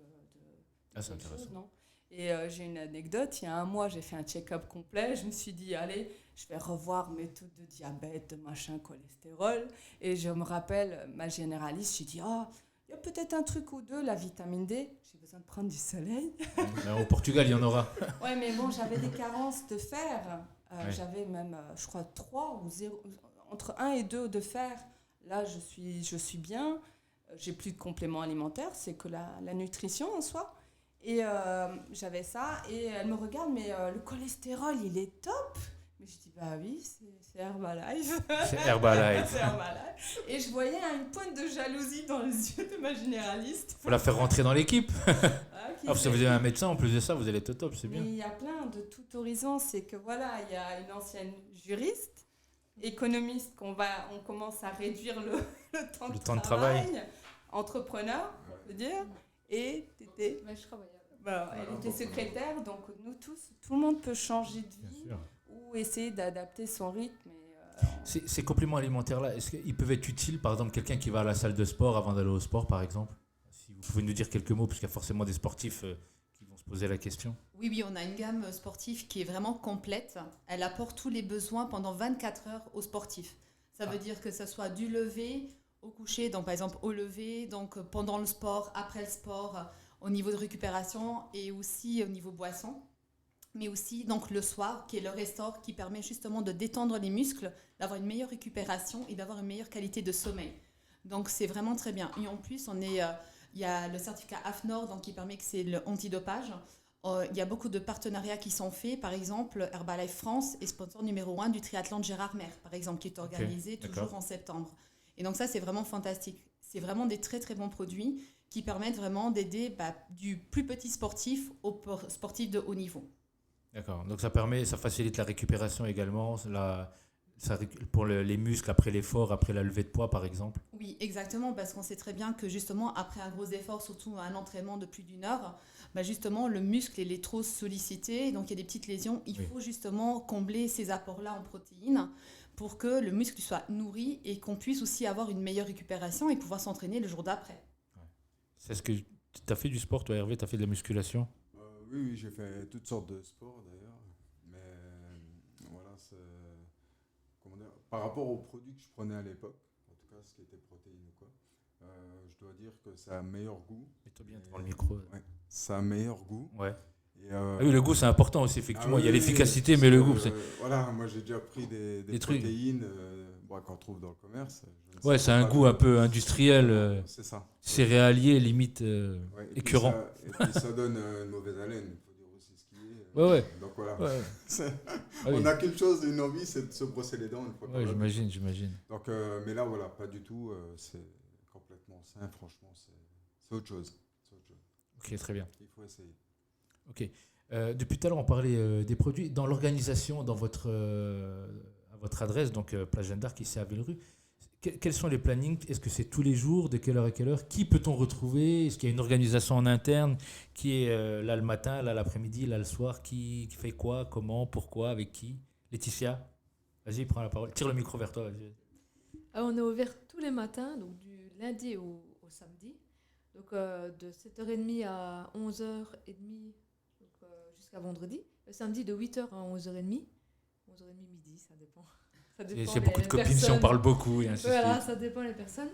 c'est intéressant. Choses, non ? Et j'ai une anecdote, il y a 1 mois, j'ai fait un check-up complet. Je me suis dit, allez, je vais revoir mes taux de diabète, de machin, cholestérol. Et je me rappelle, ma généraliste, j'ai dit, il y a peut-être un truc ou deux, la vitamine D. J'ai besoin de prendre du soleil. Au Portugal, il y en aura. Ouais, mais bon, j'avais des carences de fer. J'avais même, je crois, 3 ou 0, entre 1 et 2 de fer. Là, je suis bien. J'ai plus de compléments alimentaires, c'est que la nutrition en soi. Et j'avais ça, et elle me regarde, mais le cholestérol, il est top. Mais je dis, bah oui, c'est Herbalife. C'est Herbalife. C'est Herbalife. Et je voyais une pointe de jalousie dans les yeux de ma généraliste. Faut la faire rentrer dans l'équipe. Si vous avez un médecin, en plus de ça, vous allez être au top, c'est bien. Mais il y a plein de tout horizon. C'est que voilà, il y a une ancienne juriste, économiste, on commence à réduire le temps de travail. Entrepreneur, on peut dire. Et t'étais... Mais je travaillais. Elle était secrétaire, donc nous tous, tout le monde peut changer de vie ou essayer d'adapter son rythme. Ces compléments alimentaires-là, est-ce qu'ils peuvent être utiles, par exemple, quelqu'un qui va à la salle de sport avant d'aller au sport, par exemple ? Si vous pouvez nous dire quelques mots, parce qu'il y a forcément des sportifs qui vont se poser la question. Oui, on a une gamme sportive qui est vraiment complète. Elle apporte tous les besoins pendant 24 heures aux sportifs. Ça veut dire que ce soit du lever au coucher, donc par exemple au lever, donc pendant le sport, après le sport, au niveau de récupération et aussi au niveau boisson. Mais aussi donc le soir, qui est le restore, qui permet justement de détendre les muscles, d'avoir une meilleure récupération et d'avoir une meilleure qualité de sommeil. Donc c'est vraiment très bien. Et en plus, il y a le certificat AFNOR, donc qui permet que c'est le antidopage. Il y a beaucoup de partenariats qui sont faits. Par exemple, Herbalife France est sponsor numéro 1 du triathlon de Gérard Mer, par exemple, qui est organisé toujours en septembre. Et donc ça, c'est vraiment fantastique. C'est vraiment des très très bons produits qui permettent vraiment d'aider du plus petit sportif au sportif de haut niveau. D'accord, donc ça facilite la récupération également, pour les muscles, après l'effort, après la levée de poids, par exemple. Oui, exactement, parce qu'on sait très bien que justement, après un gros effort, surtout un entraînement de plus d'1 heure, bah justement, le muscle il est trop sollicité, donc il y a des petites lésions. Il faut justement combler ces apports-là en protéines pour que le muscle soit nourri et qu'on puisse aussi avoir une meilleure récupération et pouvoir s'entraîner le jour d'après. C'est ce que tu as fait du sport, toi, Hervé? Tu as fait de la musculation? Oui, j'ai fait toutes sortes de sports d'ailleurs. Mais voilà, comment dire, par rapport aux produits que je prenais à l'époque, en tout cas ce qui était protéines ou quoi, je dois dire que ça a un meilleur goût. Mets-toi bien devant le micro. Ouais, ça a un meilleur goût. Ouais. Et, Ah oui, le goût, c'est important aussi, effectivement. ah Il y a oui, l'efficacité, mais le goût, c'est... voilà, moi j'ai déjà pris des trucs. protéines qu'on trouve dans le commerce. Ouais, c'est un goût un peu industriel, c'est ça. céréalier, limite Ouais, et écœurant. et puis ça donne une mauvaise haleine, il faut dire aussi ce qui est. Ouais. Donc voilà. Ouais. Ah On oui. a quelque chose, une envie, c'est de se brosser les dents une fois qu'on Ouais, l'a. j'imagine. Donc, mais là, voilà, pas du tout. C'est complètement sain, franchement, c'est autre chose. Ok, très bien. Il faut essayer. Ok. Depuis tout à l'heure, on parlait des produits. Dans l'organisation, à votre adresse, donc Place Jeanne d'Arc, ici à Villerue, quels sont les plannings? Est-ce que c'est tous les jours? De quelle heure à quelle heure? Qui peut-on retrouver? Est-ce qu'il y a une organisation en interne qui est là le matin, là l'après-midi, là le soir? Qui fait quoi? Comment? Pourquoi? Avec qui? Laetitia? Vas-y, prends la parole. Tire le micro vers toi. Vas-y. Alors, on est ouvert tous les matins, donc du lundi au samedi. Donc de 7h30 à 11h30 jusqu'à vendredi. Le samedi de 8h à 11h30. 11h30 midi, ça dépend. Ça dépend C'est beaucoup de copines si on personnes. parle beaucoup et ainsi de Voilà, suite. ça dépend les personnes.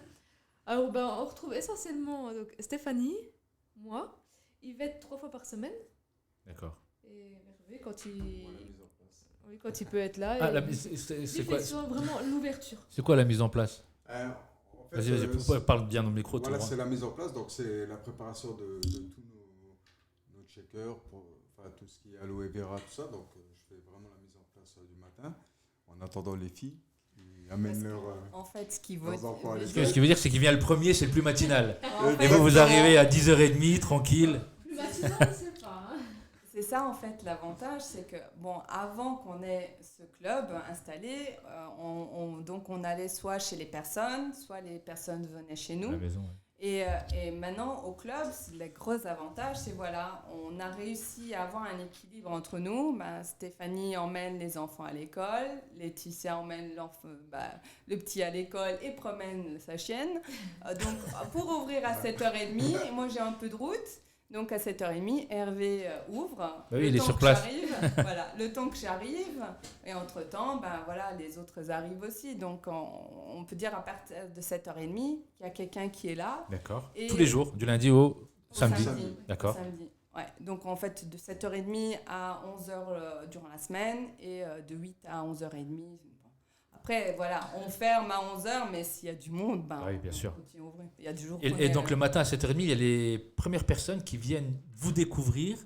Alors on retrouve essentiellement donc, Stéphanie, moi, Yvette 3 fois par semaine D'accord. et Hervé quand il... Voilà, mise en place. Oui, quand il peut être là. Ah, Et c'est quoi, vraiment l'ouverture. c'est quoi la mise en place? En fait, Vas-y, parle bien au micro. voilà, tout le c'est monde. la mise en place. Donc, c'est la préparation de tous nos shakers, enfin, tout ce qui est aloe vera, tout ça. Donc, je fais vraiment la mise en place du matin, en attendant les filles qui amènent leur. En fait, ce qui leurs vaut. enfants à Ce l'école. qui veut dire, c'est qu'il vient le premier, c'est le plus matinal. En Et fait, vous arrivez à 10h30, tranquille. Plus matinal, je sais pas. Hein. c'est ça en fait l'avantage, c'est que bon, avant qu'on ait ce club installé, donc on allait soit chez les personnes, soit les personnes venaient chez À nous. la maison, ouais. Et maintenant, au club, le gros avantage, c'est voilà, on a réussi à avoir un équilibre entre nous. Stéphanie emmène les enfants à l'école, Laetitia emmène le petit à l'école et promène sa chienne. Donc, pour ouvrir à 7h30, et moi j'ai un peu de route. Donc à 7h30, Hervé ouvre. oui, il est temps sur que place. voilà, le temps que j'arrive. Et entre-temps, voilà, les autres arrivent aussi. Donc on peut dire à partir de 7h30 qu'il y a quelqu'un qui est là. D'accord. Et- Tous les jours, du lundi au samedi. samedi. D'accord. Samedi. Ouais. Donc en fait, de 7h30 à 11h durant la semaine et de 8 à 11h30. Bon. Après, voilà, on ferme à 11h, mais s'il y a du monde, Oui, bien sûr. on continue à ouvrir. Il y a du jour Et donc le matin à 7h30, il y a les premières personnes qui viennent vous découvrir.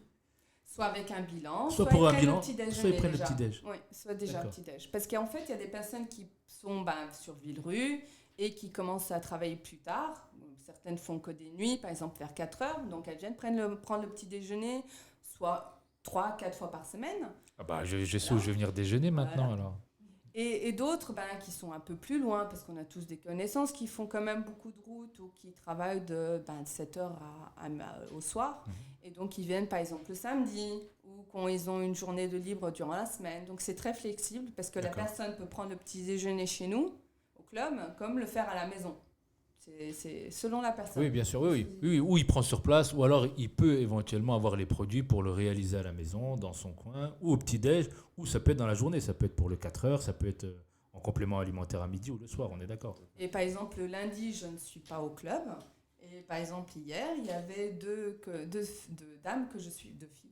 soit avec un bilan, Soit pour ils un prennent bilan, le petit déjeuner soit ils prennent le déjà. petit-déj. Oui, soit déjà D'accord. le petit-déj. Parce qu'en fait, il y a des personnes qui sont sur Villerue et qui commencent à travailler plus tard. Certaines font que des nuits, par exemple vers 4h. Donc elles viennent prendre le petit déjeuner, soit 3-4 fois par semaine. Ah bah, je sais où je vais venir déjeuner maintenant, Voilà. alors. Et d'autres qui sont un peu plus loin, parce qu'on a tous des connaissances, qui font quand même beaucoup de routes ou qui travaillent de 7h au soir. Mhm. Et donc, ils viennent par exemple le samedi ou quand ils ont une journée de libre durant la semaine. Donc, c'est très flexible parce que la D'accord. personne peut prendre le petit déjeuner chez nous, au club, comme le faire à la maison. C'est selon la personne. Oui, bien sûr, oui. Ou il prend sur place, ou alors il peut éventuellement avoir les produits pour le réaliser à la maison, dans son coin, ou au petit-déj, ou ça peut être dans la journée, ça peut être pour le 4h, ça peut être en complément alimentaire à midi ou le soir, on est d'accord. Et par exemple, le lundi, je ne suis pas au club. Et par exemple, hier, il y avait deux dames que je suis, deux filles.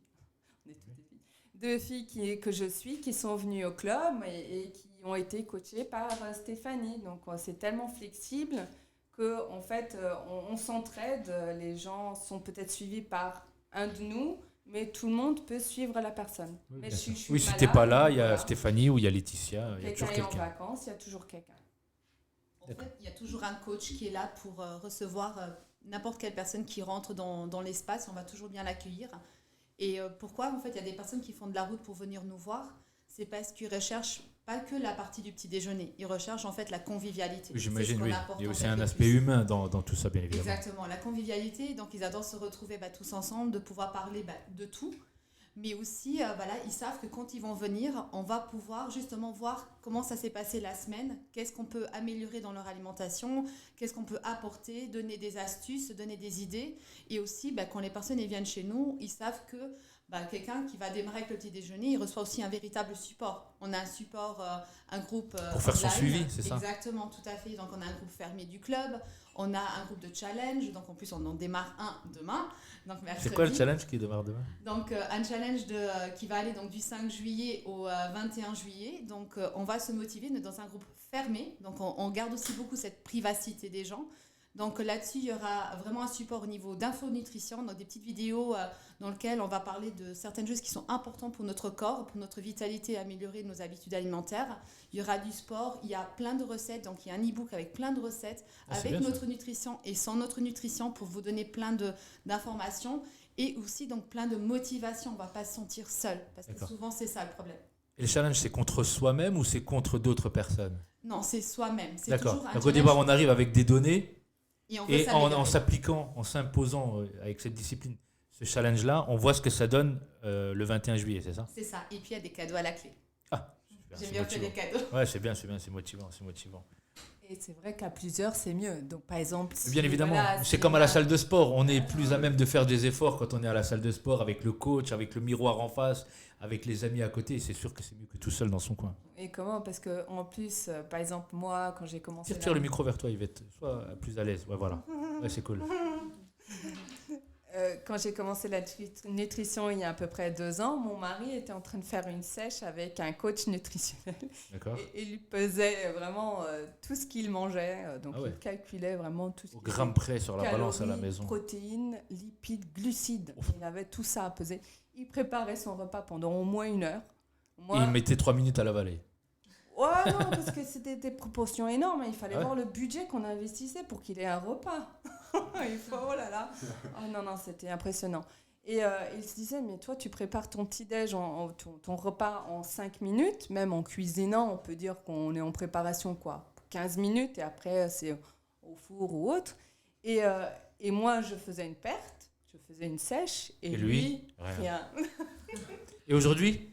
On est toutes des filles. Deux filles que je suis qui sont venues au club et qui ont été coachées par Stéphanie. Donc, c'est tellement flexible que en fait, on s'entraide. Les gens sont peut-être suivis par un de nous, mais tout le monde peut suivre la personne. Oui, Mais bien sûr. je suis Oui, si malade, t'es pas là, il y a voilà. Stéphanie ou il y a Laetitia, il y a toujours Quelqu'un est en quelqu'un. vacances, il y a toujours quelqu'un. En fait, il y a toujours un coach qui est là pour recevoir n'importe quelle personne qui rentre dans l'espace. On va toujours bien l'accueillir. Et pourquoi en fait, il y a des personnes qui font de la route pour venir nous voir? c'est parce qu'ils recherchent pas que la partie du petit déjeuner, ils recherchent en fait la convivialité. J'imagine, C'est ce oui. qu'on apporte, Il y a en aussi fait, un le aspect plus. humain dans tout ça, bien évidemment. Exactement, la convivialité, donc ils adorent se retrouver tous ensemble, de pouvoir parler de tout. Mais aussi, ils savent que quand ils vont venir, on va pouvoir justement voir comment ça s'est passé la semaine, qu'est-ce qu'on peut améliorer dans leur alimentation, qu'est-ce qu'on peut apporter, donner des astuces, donner des idées. Et aussi, quand les personnes viennent chez nous, ils savent que quelqu'un qui va démarrer avec le petit déjeuner, il reçoit aussi un véritable support. On a un support, un groupe pour faire son online. suivi, c'est ça? Exactement, tout à fait. Donc on a un groupe fermé du club, on a un groupe de challenge, donc en plus on en démarre un demain. Donc mercredi. C'est quoi le challenge qui démarre demain? Donc un challenge qui va aller donc du 5 juillet au 21 juillet. Donc on va se motiver dans un groupe fermé. Donc on garde aussi beaucoup cette privacité des gens. Donc là-dessus, il y aura vraiment un support au niveau d'infonutrition, donc des petites vidéos dans lesquelles on va parler de certaines choses qui sont importantes pour notre corps, pour notre vitalité, améliorer nos habitudes alimentaires. Il y aura du sport, il y a plein de recettes, donc il y a un e-book avec plein de recettes, avec bien, notre nutrition et sans notre nutrition pour vous donner plein d'informations et aussi donc plein de motivation. On ne va pas se sentir seul, parce que souvent c'est ça le problème. Et le challenge, c'est contre soi-même ou c'est contre d'autres personnes? Non, c'est soi-même. C'est D'accord. toujours un Donc au départ, on arrive avec des données. Et en s'appliquant, en s'imposant avec cette discipline, ce challenge-là, on voit ce que ça donne le 21 juillet, c'est ça? C'est ça. Et puis il y a des cadeaux à la clé. Ah, super, J'aime bien faire des cadeaux. Ouais, c'est bien, c'est motivant. Et c'est vrai qu'à plusieurs, c'est mieux. Donc, par exemple... Bien évidemment, c'est comme à la salle de sport. On est plus à même de faire des efforts quand on est à la salle de sport avec le coach, avec le miroir en face, avec les amis à côté. C'est sûr que c'est mieux que tout seul dans son coin. Et comment? Parce qu'en plus, par exemple, moi, quand j'ai commencé... Tire le micro vers toi, Yvette. Sois plus à l'aise. Ouais, voilà. Ouais, c'est cool. Quand j'ai commencé la nutrition il y a à peu près 2 ans, mon mari était en train de faire une sèche avec un coach nutritionnel. D'accord. Et il pesait vraiment tout ce qu'il mangeait. Donc, ouais. il calculait vraiment tout ce Au qu'il gramme près sur la balance à la calories, maison. protéines, lipides, glucides. Il avait tout ça à peser. Il préparait son repas pendant au moins 1 heure. Et il mettait 3 minutes à l'avaler. Ouais, non, parce que c'était des proportions énormes. Il fallait voir le budget qu'on investissait pour qu'il ait un repas. Il faut, oh là là. Oh non, c'était impressionnant. Et il se disait, mais toi, tu prépares ton petit-déj, ton repas en 5 minutes, même en cuisinant, on peut dire qu'on est en préparation, 15 minutes, et après, c'est au four ou autre. Et moi, je faisais une perte, je faisais une sèche, et lui, rien. Et aujourd'hui?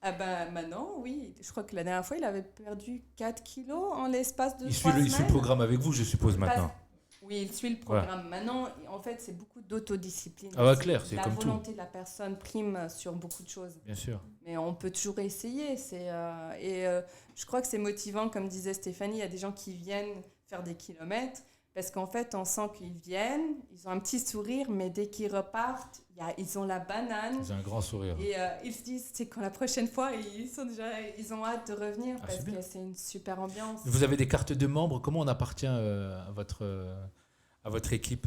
Ah maintenant, oui. Je crois que la dernière fois, il avait perdu 4 kilos en l'espace de 3 semaines. Il suit le programme avec vous, je suppose, maintenant. Oui, il suit le programme. Ouais. Maintenant, en fait, c'est beaucoup d'autodiscipline. Ah ouais, clair, c'est comme tout. La volonté de la personne prime sur beaucoup de choses. Bien sûr. Mais on peut toujours essayer. Je crois que c'est motivant, comme disait Stéphanie, il y a des gens qui viennent faire des kilomètres. Parce qu'en fait, on sent qu'ils viennent, ils ont un petit sourire, mais dès qu'ils repartent, ils ont la banane. Ils ont un grand sourire. Et ils se disent, c'est quand la prochaine fois, ils ont hâte de revenir parce que c'est une super ambiance. Vous avez des cartes de membres. Comment on appartient à votre équipe?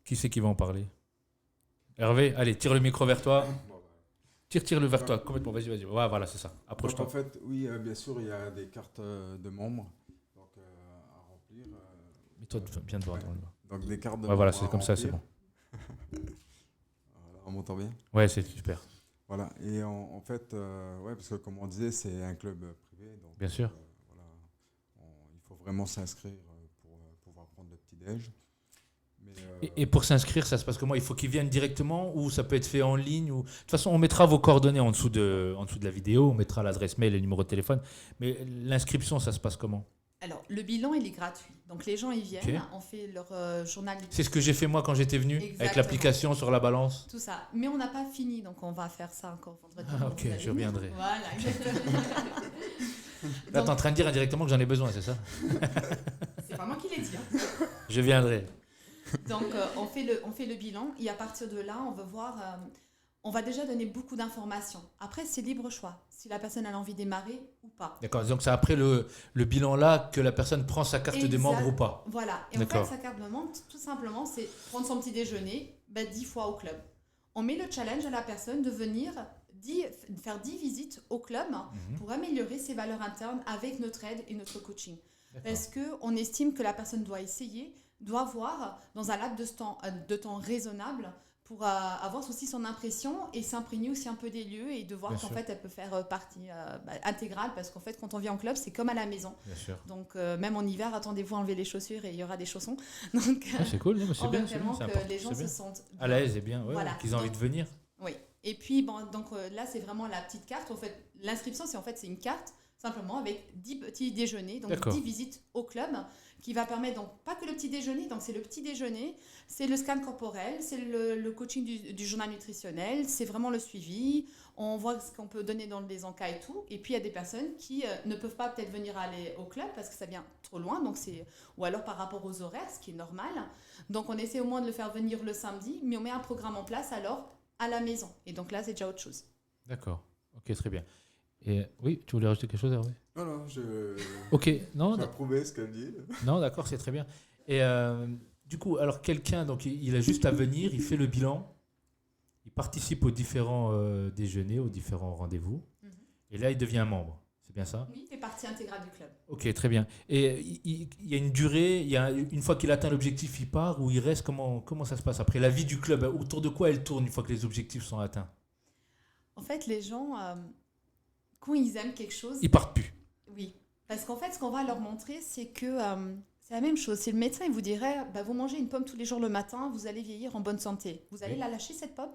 Qui c'est qui va en parler? Hervé, allez, tire le micro vers toi. Tire-le vers toi, complètement. Vas-y. Ouais, voilà, c'est ça. Approche-toi. En fait, oui, bien sûr, il y a des cartes de membres à remplir. Mets-toi bien devant. Donc des cartes de membres. Voilà, c'est comme ça, c'est bon. On m'entend bien? Ouais, c'est super. Voilà, et en fait, parce que comme on disait, c'est un club privé. Donc, bien sûr. Il faut vraiment s'inscrire pour pouvoir prendre le petit-déj. Et pour s'inscrire, ça se passe comment? Il faut qu'ils viennent directement ou ça peut être fait en ligne ou... De toute façon, on mettra vos coordonnées en dessous de la vidéo, on mettra l'adresse mail et le numéro de téléphone. Mais l'inscription, ça se passe comment? Alors, le bilan, il est gratuit. Donc, les gens, ils viennent, on fait leur journal. C'est ce que j'ai fait moi quand j'étais venu, avec l'application sur la balance. Tout ça. Mais on n'a pas fini, donc on va faire ça encore vendredi. Ah, ok, je reviendrai. Voilà, exactement. Là, tu es en train de dire indirectement que j'en ai besoin, c'est ça? C'est pas moi qui l'ai dit. Hein. Je viendrai. Donc, on fait le bilan et à partir de là, on va voir... on va déjà donner beaucoup d'informations. Après, c'est libre choix, si la personne a envie de démarrer ou pas. D'accord, donc c'est après le bilan là que la personne prend sa carte de membre ou pas. Voilà, et en fait, sa carte de membre, tout simplement, c'est prendre son petit déjeuner 10 fois au club. On met le challenge à la personne de venir faire 10 visites au club pour améliorer ses valeurs internes avec notre aide et notre coaching. Parce qu'on estime que la personne doit essayer, doit voir dans un laps de temps raisonnable pour avoir aussi son impression et s'imprégner aussi un peu des lieux et de voir Bien qu'en sûr. fait elle peut faire partie intégrale parce qu'en fait quand on vient en club c'est comme à la maison. Bien sûr. Donc même en hiver attendez-vous à enlever les chaussures et il y aura des chaussons. Donc Ouais, c'est cool, non, mais c'est on bien, veut c'est bien, vraiment c'est que important, les gens c'est se bien. sentent À l'aise et bien, ouais, Voilà. qu'ils aient envie de venir. Oui. Et puis donc là c'est vraiment la petite carte. En fait l'inscription c'est une carte simplement avec 10 petits déjeuners, donc D'accord. 10 visites au club qui va permettre donc pas que le petit déjeuner, donc c'est le petit déjeuner, c'est le scan corporel, c'est le coaching du journal nutritionnel, c'est vraiment le suivi, on voit ce qu'on peut donner dans les encas et tout, et puis il y a des personnes qui ne peuvent pas peut-être venir aller au club parce que ça vient trop loin, donc ou alors par rapport aux horaires, ce qui est normal, donc on essaie au moins de le faire venir le samedi, mais on met un programme en place alors à la maison, et donc là c'est déjà autre chose. D'accord. Ok, très bien. Et oui, tu voulais rajouter quelque chose, Hervé? Non, Ok, non, j'ai approuvé ce qu'elle dit. non, d'accord, c'est très bien. Et du coup, alors quelqu'un, donc il a juste à venir, il fait le bilan, il participe aux différents déjeuners, aux différents rendez-vous, et là il devient membre. C'est bien ça? Oui, il fait partie intégrale du club. Ok, très bien. Et il y a une durée, une fois qu'il atteint l'objectif, il part ou il reste? Comment ça se passe après? La vie du club, autour de quoi elle tourne une fois que les objectifs sont atteints? En fait, les gens, quand ils aiment quelque chose, Ils partent plus. oui. Parce qu'en fait, ce qu'on va leur montrer, c'est que c'est la même chose. Si le médecin il vous dirait, vous mangez une pomme tous les jours le matin, vous allez vieillir en bonne santé. Vous allez Oui. la lâcher, cette pomme?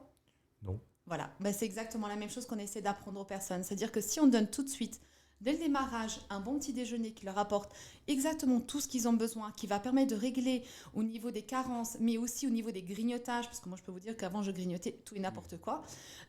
Non. Voilà. C'est exactement la même chose qu'on essaie d'apprendre aux personnes. C'est-à-dire que si on donne tout de suite, dès le démarrage, un bon petit déjeuner qui leur apporte exactement tout ce qu'ils ont besoin, qui va permettre de régler au niveau des carences, mais aussi au niveau des grignotages, parce que moi je peux vous dire qu'avant je grignotais tout et n'importe quoi.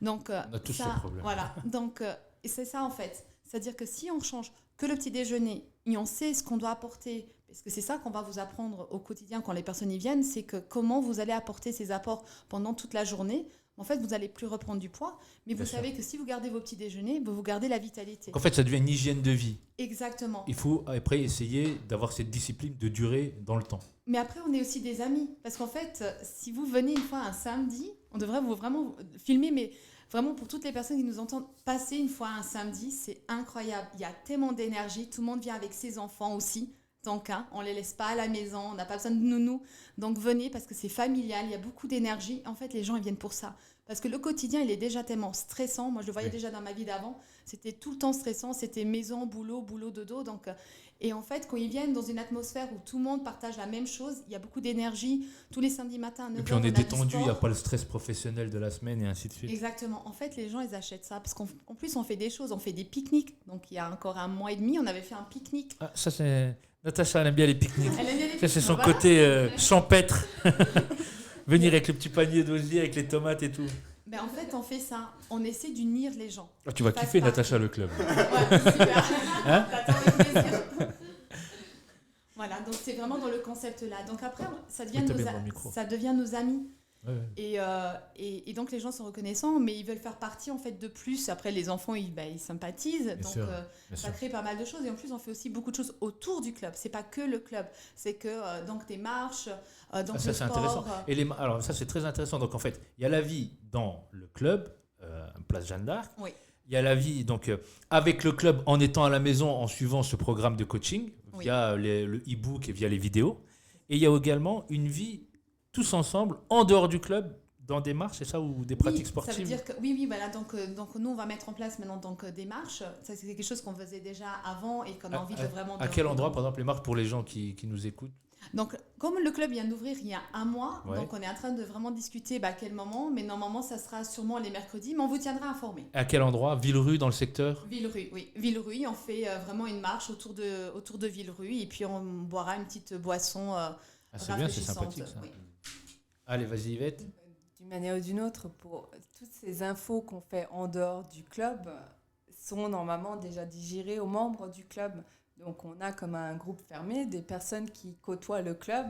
Donc, On a tous ce problème. Voilà. Donc, et c'est ça en fait. C'est-à-dire que si on change que le petit déjeuner et on sait ce qu'on doit apporter, parce que c'est ça qu'on va vous apprendre au quotidien quand les personnes y viennent, c'est que comment vous allez apporter ces apports pendant toute la journée. En fait, vous n'allez plus reprendre du poids, mais Bien vous savez que si vous gardez vos petits déjeuners, vous gardez la vitalité. En fait, ça devient une hygiène de vie. Exactement. Il faut après essayer d'avoir cette discipline de durer dans le temps. Mais après, on est aussi des amis. Parce qu'en fait, si vous venez une fois un samedi, on devrait vous vraiment filmer, mais vraiment pour toutes les personnes qui nous entendent, passer une fois un samedi, c'est incroyable. Il y a tellement d'énergie, tout le monde vient avec ses enfants aussi. Donc, on ne les laisse pas à la maison, on n'a pas besoin de nounou. Donc, venez parce que c'est familial, il y a beaucoup d'énergie. En fait, les gens, ils viennent pour ça. Parce que le quotidien, il est déjà tellement stressant. Moi, je le voyais Oui. déjà dans ma vie d'avant. C'était tout le temps stressant. C'était maison, boulot, dodo. Donc, et en fait, quand ils viennent dans une atmosphère où tout le monde partage la même chose, il y a beaucoup d'énergie. Tous les samedis matins à 9h, Et puis on est a du détendu, il n'y a sport. pas le stress professionnel de la semaine et ainsi de suite. Exactement. En fait, les gens, ils achètent ça. Parce qu'en plus, on fait des choses. On fait des pique-niques. Donc, il y a encore un mois et demi, on avait fait un pique-nique. Ah, ça c'est... Natacha, elle aime bien les pique-niques. Elle aime bien les Ça, c'est pique-niques. son Voilà. côté champêtre. Venir avec le petit panier d'osier, avec les tomates et tout. Ben, en fait, on fait ça. On essaie d'unir les gens. Ah, tu vas Passe kiffer, par- Natacha, le club. Ouais, super. Hein T'attends avec plaisir. Voilà, donc c'est vraiment dans le concept là. Donc après, ça devient, Mets-toi bien dans le micro. ça devient nos amis. Ouais, ouais. Et donc les gens sont reconnaissants, mais ils veulent faire partie en fait de plus. Après, les enfants, ils sympathisent. Bien Donc sûr, Bien ça sûr. crée pas mal de choses. Et en plus, on fait aussi beaucoup de choses autour du club. C'est pas que le club. C'est que donc des marches, donc Ah, ça, le c'est sport. intéressant. Et alors, ça, c'est très intéressant. Donc, en fait, il y a la vie dans le club, Place Jeanne d'Arc. Oui. Il y a la vie donc, avec le club en étant à la maison, en suivant ce programme de coaching, Oui. via le e-book et via les vidéos. Et il y a également une vie tous ensemble, en dehors du club, dans des marches, c'est ça, ou des pratiques Ça sportives? veut dire que, oui, voilà. Donc nous, on va mettre en place maintenant donc, des marches. Ça, c'est quelque chose qu'on faisait déjà avant et qu'on a envie de vraiment... À quel endroit, par exemple, les marches pour les gens qui nous écoutent? Donc, comme le club vient d'ouvrir il y a un mois, Ouais. donc on est en train de vraiment discuter à quel moment, mais normalement, ça sera sûrement les mercredis, mais on vous tiendra informé. À quel endroit? Villerue, dans le secteur? Villerue, oui. Villerue, on fait vraiment une marche autour de Villerue et puis on boira une petite boisson Ah, c'est bien, c'est rafraîchissante. sympathique ça. Oui. Allez, vas-y, Yvette. D'une manière ou d'une autre, pour toutes ces infos qu'on fait en dehors du club sont normalement déjà digérées aux membres du club. Donc on a comme un groupe fermé des personnes qui côtoient le club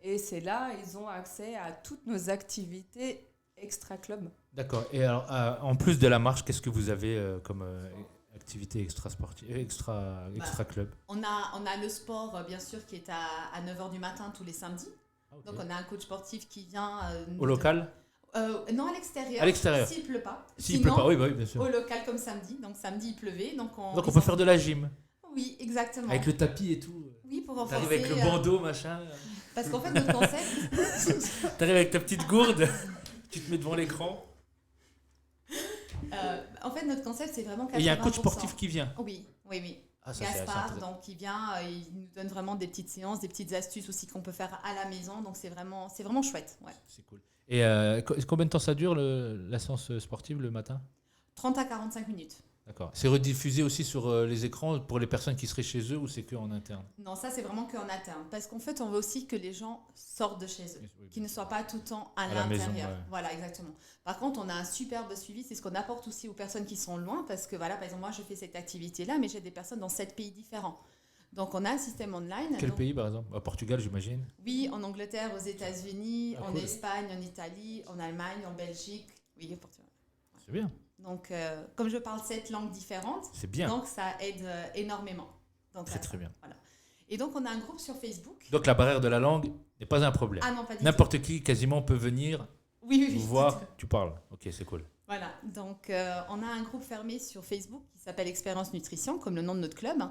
et c'est là ils ont accès à toutes nos activités extra-club. D'accord. Et alors, en plus de la marche, qu'est-ce que vous avez comme activité extra-sportive, extra-club? On a le sport, bien sûr, qui est à 9h du matin tous les samedis. Donc on a un coach sportif qui vient... Au local? Non, à l'extérieur. À l'extérieur. S'il pleut pas. S'il pleut pas, oui, bah oui, bien sûr. Au local comme samedi. Donc samedi, il pleuvait. Donc Donc on peut faire de la gym, Oui, exactement. avec le tapis et tout. Oui, pour T'arrives renforcer... avec le bandeau, machin. Parce qu'en fait, notre concept... T'arrives avec ta petite gourde. Tu te mets devant l'écran. En fait, notre concept, c'est vraiment 80%. Et il y a un coach sportif qui vient. Oui. Ah, ça, c'est Gaspard, intéressant. donc, qui vient, il nous donne vraiment des petites séances, des petites astuces aussi qu'on peut faire à la maison. Donc, c'est vraiment chouette. Ouais. C'est cool. Et combien de temps ça dure, la séance sportive, le matin? 30 à 45 minutes. D'accord. C'est rediffusé aussi sur les écrans pour les personnes qui seraient chez eux ou c'est que en interne? Non, ça, c'est vraiment qu'en interne. Parce qu'en fait, on veut aussi que les gens sortent de chez eux. Oui, Qui ne soient pas tout le temps à la maison, l'intérieur. ouais. Voilà, exactement. Par contre, on a un superbe suivi. C'est ce qu'on apporte aussi aux personnes qui sont loin. Parce que, voilà, par exemple, moi, je fais cette activité-là, mais j'ai des personnes dans 7 pays différents. Donc, on a un système online. Quel donc, pays, par exemple? Au Portugal, j'imagine. Oui, en Angleterre, aux États-Unis, Ah, en cool. Espagne, en Italie, en Allemagne, en Belgique. Oui, au Portugal. C'est bien. Donc, comme je parle 7 langues différentes, C'est bien. donc ça aide énormément. Donc, Très, très bien. Voilà. Et donc, on a un groupe sur Facebook. Donc, la barrière de la langue n'est pas un problème. Ah non, pas du tout. N'importe qui, quasiment, peut venir Oui, vous voir. Tu parles. Ok, c'est cool. Voilà, donc on a un groupe fermé sur Facebook qui s'appelle Expérience Nutrition, comme le nom de notre club.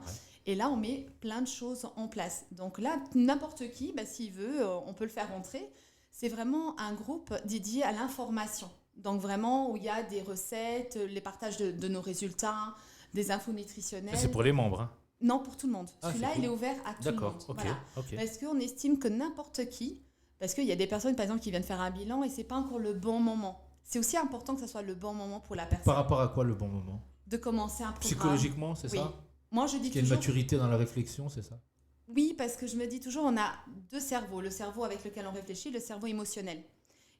Et là, on met plein de choses en place. Donc là, n'importe qui, s'il veut, on peut le faire rentrer. C'est vraiment un groupe dédié à l'information. Donc vraiment, où il y a des recettes, les partages de nos résultats, des infos nutritionnelles. Ça, c'est pour les membres. Hein. Non, pour tout le monde. Ah, Celui-là, c'est cool. il est ouvert à tout le monde. D'accord, ok. Voilà. Ok. Parce qu'on estime que n'importe qui, parce qu'il y a des personnes, par exemple, qui viennent faire un bilan et c'est pas encore le bon moment. C'est aussi important que ce soit le bon moment pour la personne. Par rapport à quoi le bon moment? De commencer un programme. Psychologiquement, c'est Oui. ça? Moi, je dis Qu'il y a une toujours... maturité dans la réflexion, c'est ça? Oui, parce que je me dis toujours, on a deux cerveaux. Le cerveau avec lequel on réfléchit, le cerveau émotionnel.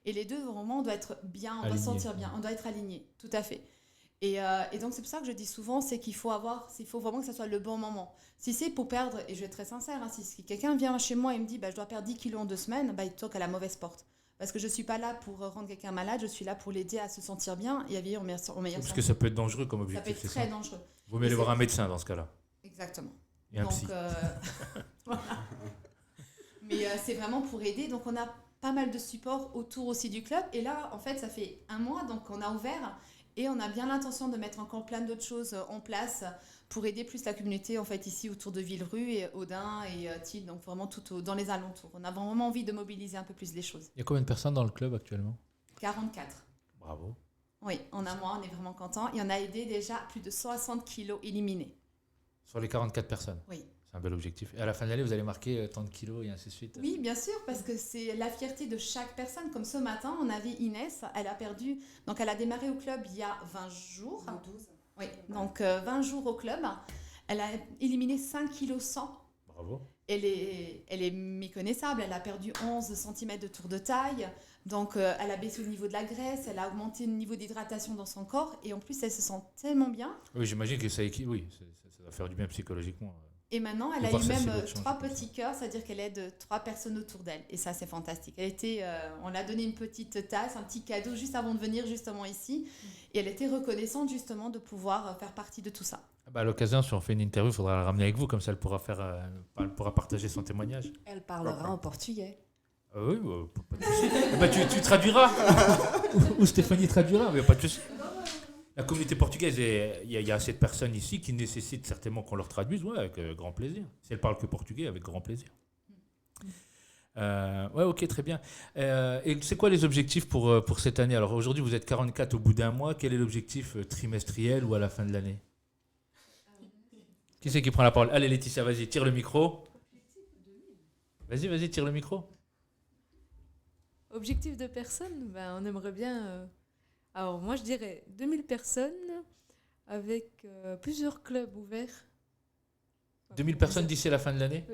Et les deux, vraiment, on doit être bien, on doit se sentir bien, on doit être aligné, tout à fait. Et donc, c'est pour ça que je dis souvent, c'est qu'il faut vraiment que ça soit le bon moment. Si c'est pour perdre, et je vais être très sincère, hein, si quelqu'un vient chez moi et me dit, je dois perdre 10 kilos en 2 semaines, il toque à la mauvaise porte. Parce que je ne suis pas là pour rendre quelqu'un malade, je suis là pour l'aider à se sentir bien et à vivre en meilleure santé. Parce que ça peut être dangereux comme Ça objectif, peut c'est être ça? très dangereux. Vaut mieux aller voir un médecin dans ce cas-là. Exactement. Et un Donc, psy. voilà. Mais c'est vraiment pour aider. Donc, on a pas mal de support autour aussi du club. Et là, en fait, ça fait 1 mois, donc on a ouvert. Et on a bien l'intention de mettre encore plein d'autres choses en place pour aider plus la communauté, en fait, ici autour de Villerue, et Audin et Tille, donc vraiment dans les alentours. On a vraiment envie de mobiliser un peu plus les choses. Il y a combien de personnes dans le club actuellement? 44. Bravo. Oui, en 1 mois, on est vraiment contents. Et on a aidé déjà plus de 60 kilos éliminés. Sur les 44 personnes? Oui. C'est un bel objectif. Et à la fin de l'année, vous allez marquer tant de kilos et ainsi de suite? Oui, bien sûr, parce que c'est la fierté de chaque personne. Comme ce matin, on avait Inès, elle a perdu... Donc, elle a démarré au club il y a 20 jours. 12. Oui, donc 20 jours au club. Elle a éliminé 5 kg 100. Bravo. Elle est méconnaissable. Elle a perdu 11 cm de tour de taille. Donc, elle a baissé au niveau de la graisse. Elle a augmenté le niveau d'hydratation dans son corps. Et en plus, elle se sent tellement bien. Oui, j'imagine que ça va faire du bien psychologiquement. Et maintenant, elle De a voir eu sa même silhouette changer 3 comme ça. petits cœurs, c'est-à-dire qu'elle aide 3 personnes autour d'elle. Et ça, c'est fantastique. On l'a donné une petite tasse, un petit cadeau juste avant de venir justement ici. Et elle était reconnaissante justement de pouvoir faire partie de tout ça. À l'occasion, si on fait une interview, il faudra la ramener avec vous, comme ça elle pourra partager son témoignage. Elle parlera en portugais. Oui, pas de souci. Tu traduiras. Ou Stéphanie traduira, mais pas de souci. La communauté portugaise, il y a assez de personnes ici qui nécessitent certainement qu'on leur traduise, avec grand plaisir. Si elles parlent que portugais, avec grand plaisir. Ok, très bien. Et c'est quoi les objectifs pour cette année? Alors aujourd'hui, vous êtes 44 au bout d'1 mois. Quel est l'objectif trimestriel ou à la fin de l'année? Qui c'est qui prend la parole? Allez Laetitia, vas-y, tire le micro. Vas-y, tire le micro. Objectif de personnes, on aimerait bien... Alors moi je dirais 2000 personnes avec plusieurs clubs ouverts. 2000 personnes d'ici à la fin de l'année?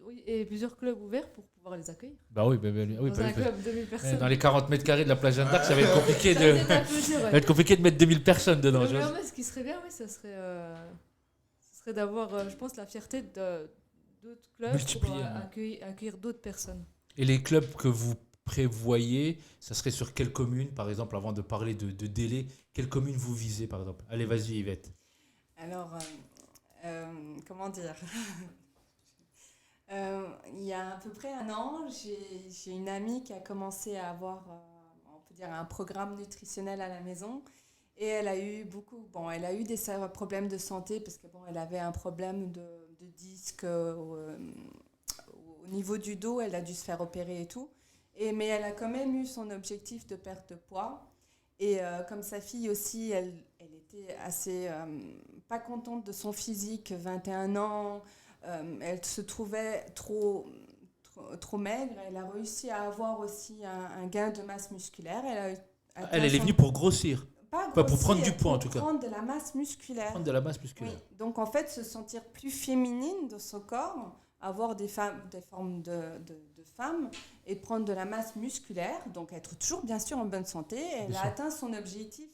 Oui, et plusieurs clubs ouverts pour pouvoir les accueillir. Oui, Dans un club, 2000 personnes. Dans les 40 mètres carrés de la plage Jeanne d'Arc, ça va être compliqué Ça de... va être un peu dur, Ça va être compliqué de mettre 2000 personnes dedans. Mais en fait, ce qui serait bien, oui, ça serait d'avoir, je pense, la fierté d'autres clubs Multiplier, pour hein. accueillir d'autres personnes. Et les clubs que vous prévoyez, ça serait sur quelle commune, par exemple, avant de parler de délai, quelle commune vous visez, par exemple? Allez, vas-y, Yvette. Alors, comment dire il y a à peu près 1 an, j'ai une amie qui a commencé à avoir, on peut dire, un programme nutritionnel à la maison. Et elle a eu des problèmes de santé parce que elle avait un problème de disque au niveau du dos. Elle a dû se faire opérer et tout. Mais elle a quand même eu son objectif de perte de poids. Et comme sa fille aussi, elle était assez pas contente de son physique, 21 ans, elle se trouvait trop maigre. Elle a réussi à avoir aussi un gain de masse musculaire. Elle est venue pour grossir. Pas Pour grossir, prendre du poids, en tout cas. Pour prendre de la masse musculaire. Prendre de la masse musculaire. Oui. Donc en fait, se sentir plus féminine de son corps, avoir des formes de femmes et prendre de la masse musculaire, donc être toujours bien sûr en bonne santé. Elle a atteint son objectif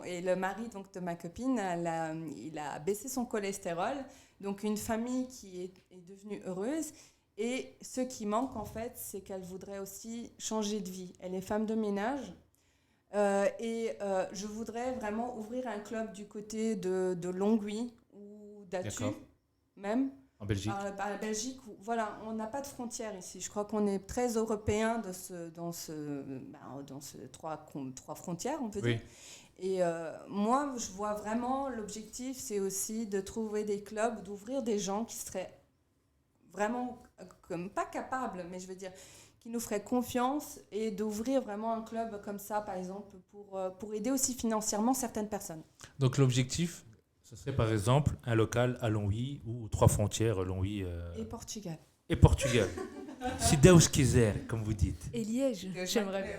et le mari donc, de ma copine, il a baissé son cholestérol. Donc une famille qui est devenue heureuse. Et ce qui manque en fait, c'est qu'elle voudrait aussi changer de vie. Elle est femme de ménage. Je voudrais vraiment ouvrir un club du côté de Longwy ou d'Atu, même. En Belgique. En Belgique, voilà, on n'a pas de frontières ici. Je crois qu'on est très européens dans ces trois frontières, on peut dire. Et moi, je vois vraiment l'objectif, c'est aussi de trouver des clubs, d'ouvrir des gens qui seraient vraiment, pas capables, mais je veux dire, qui nous feraient confiance et d'ouvrir vraiment un club comme ça, par exemple, pour aider aussi financièrement certaines personnes. Donc l'objectif, ce serait par exemple un local à Longwy ou 3 frontières, Longwy et Portugal. Et Portugal. Si Deus quiser, comme vous dites. Et Liège, j'aimerais.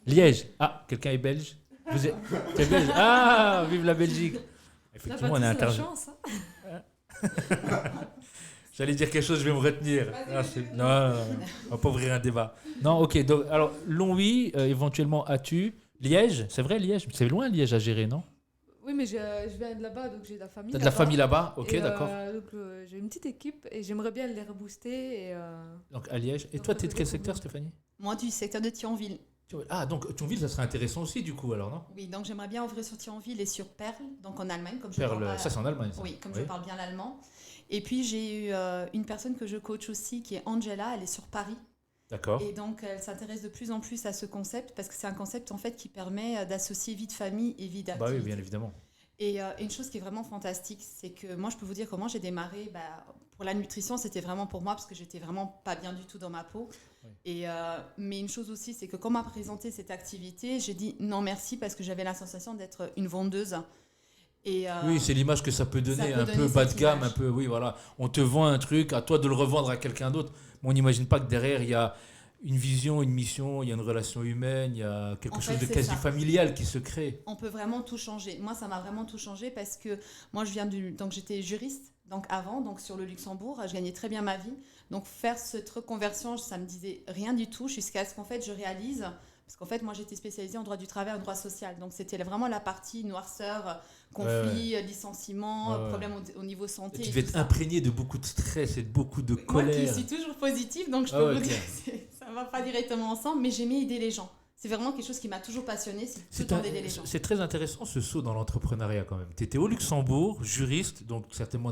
Liège. Ah, quelqu'un est belge? Vous êtes belge? Ah, vive la Belgique. Effectivement, on est international. J'allais dire quelque chose, je vais me retenir. Non, on va pas ouvrir un débat. Non, ok. Donc, alors, Longwy, éventuellement Atu. Liège, c'est vrai, Liège? C'est loin, Liège, à gérer, non? Oui, mais je viens de là-bas, donc j'ai de la famille. T'as de la famille là-bas? Ok, et, d'accord. J'ai une petite équipe et j'aimerais bien les rebooster. Donc, à Liège. Et toi, t'es de quel secteur, Stéphanie? Moi, du secteur de Thionville. Ah, donc Thionville, ça serait intéressant aussi, du coup, alors, non? Oui, donc j'aimerais bien ouvrir sur Thionville et sur Perle, donc en Allemagne. Comme Perle, ça c'est en Allemagne, ça. Oui, comme je parle bien l'allemand. Et puis, j'ai eu une personne que je coach aussi, qui est Angela, elle est sur Paris. D'accord. Et donc, elle s'intéresse de plus en plus à ce concept, parce que c'est un concept, en fait, qui permet d'associer vie de famille et vie d'activité. Bah oui, bien évidemment. Et une chose qui est vraiment fantastique, c'est que moi, je peux vous dire comment j'ai démarré. Pour la nutrition, c'était vraiment pour moi, parce que j'étais vraiment pas bien du tout dans ma peau. Oui. Mais une chose aussi, c'est que quand on m'a présenté cette activité, j'ai dit non merci, parce que j'avais la sensation d'être une vendeuse. Oui, c'est l'image que ça peut donner, un peu bas de gamme, un peu, oui, voilà. On te vend un truc, à toi de le revendre à quelqu'un d'autre. Mais on n'imagine pas que derrière, il y a une vision, une mission, il y a une relation humaine, il y a quelque chose de quasi familial qui se crée. On peut vraiment tout changer. Moi, ça m'a vraiment tout changé parce que moi, donc j'étais juriste avant, donc sur le Luxembourg, je gagnais très bien ma vie. Donc faire cette reconversion, ça me disait rien du tout, jusqu'à ce qu'en fait, je réalise. Parce qu'en fait, moi, j'étais spécialisée en droit du travail, en droit social. Donc, c'était vraiment la partie noirceur, conflit, licenciement, problème au niveau santé. Et tu devais être imprégné de beaucoup de stress et de beaucoup de colère. Moi qui suis toujours positive, donc je peux vous dire que ça ne va pas directement ensemble, mais j'aimais aider les gens. C'est vraiment quelque chose qui m'a toujours passionnée, c'est tout le temps d'aider les gens. C'est très intéressant ce saut dans l'entrepreneuriat quand même. Tu étais au Luxembourg, juriste, donc certainement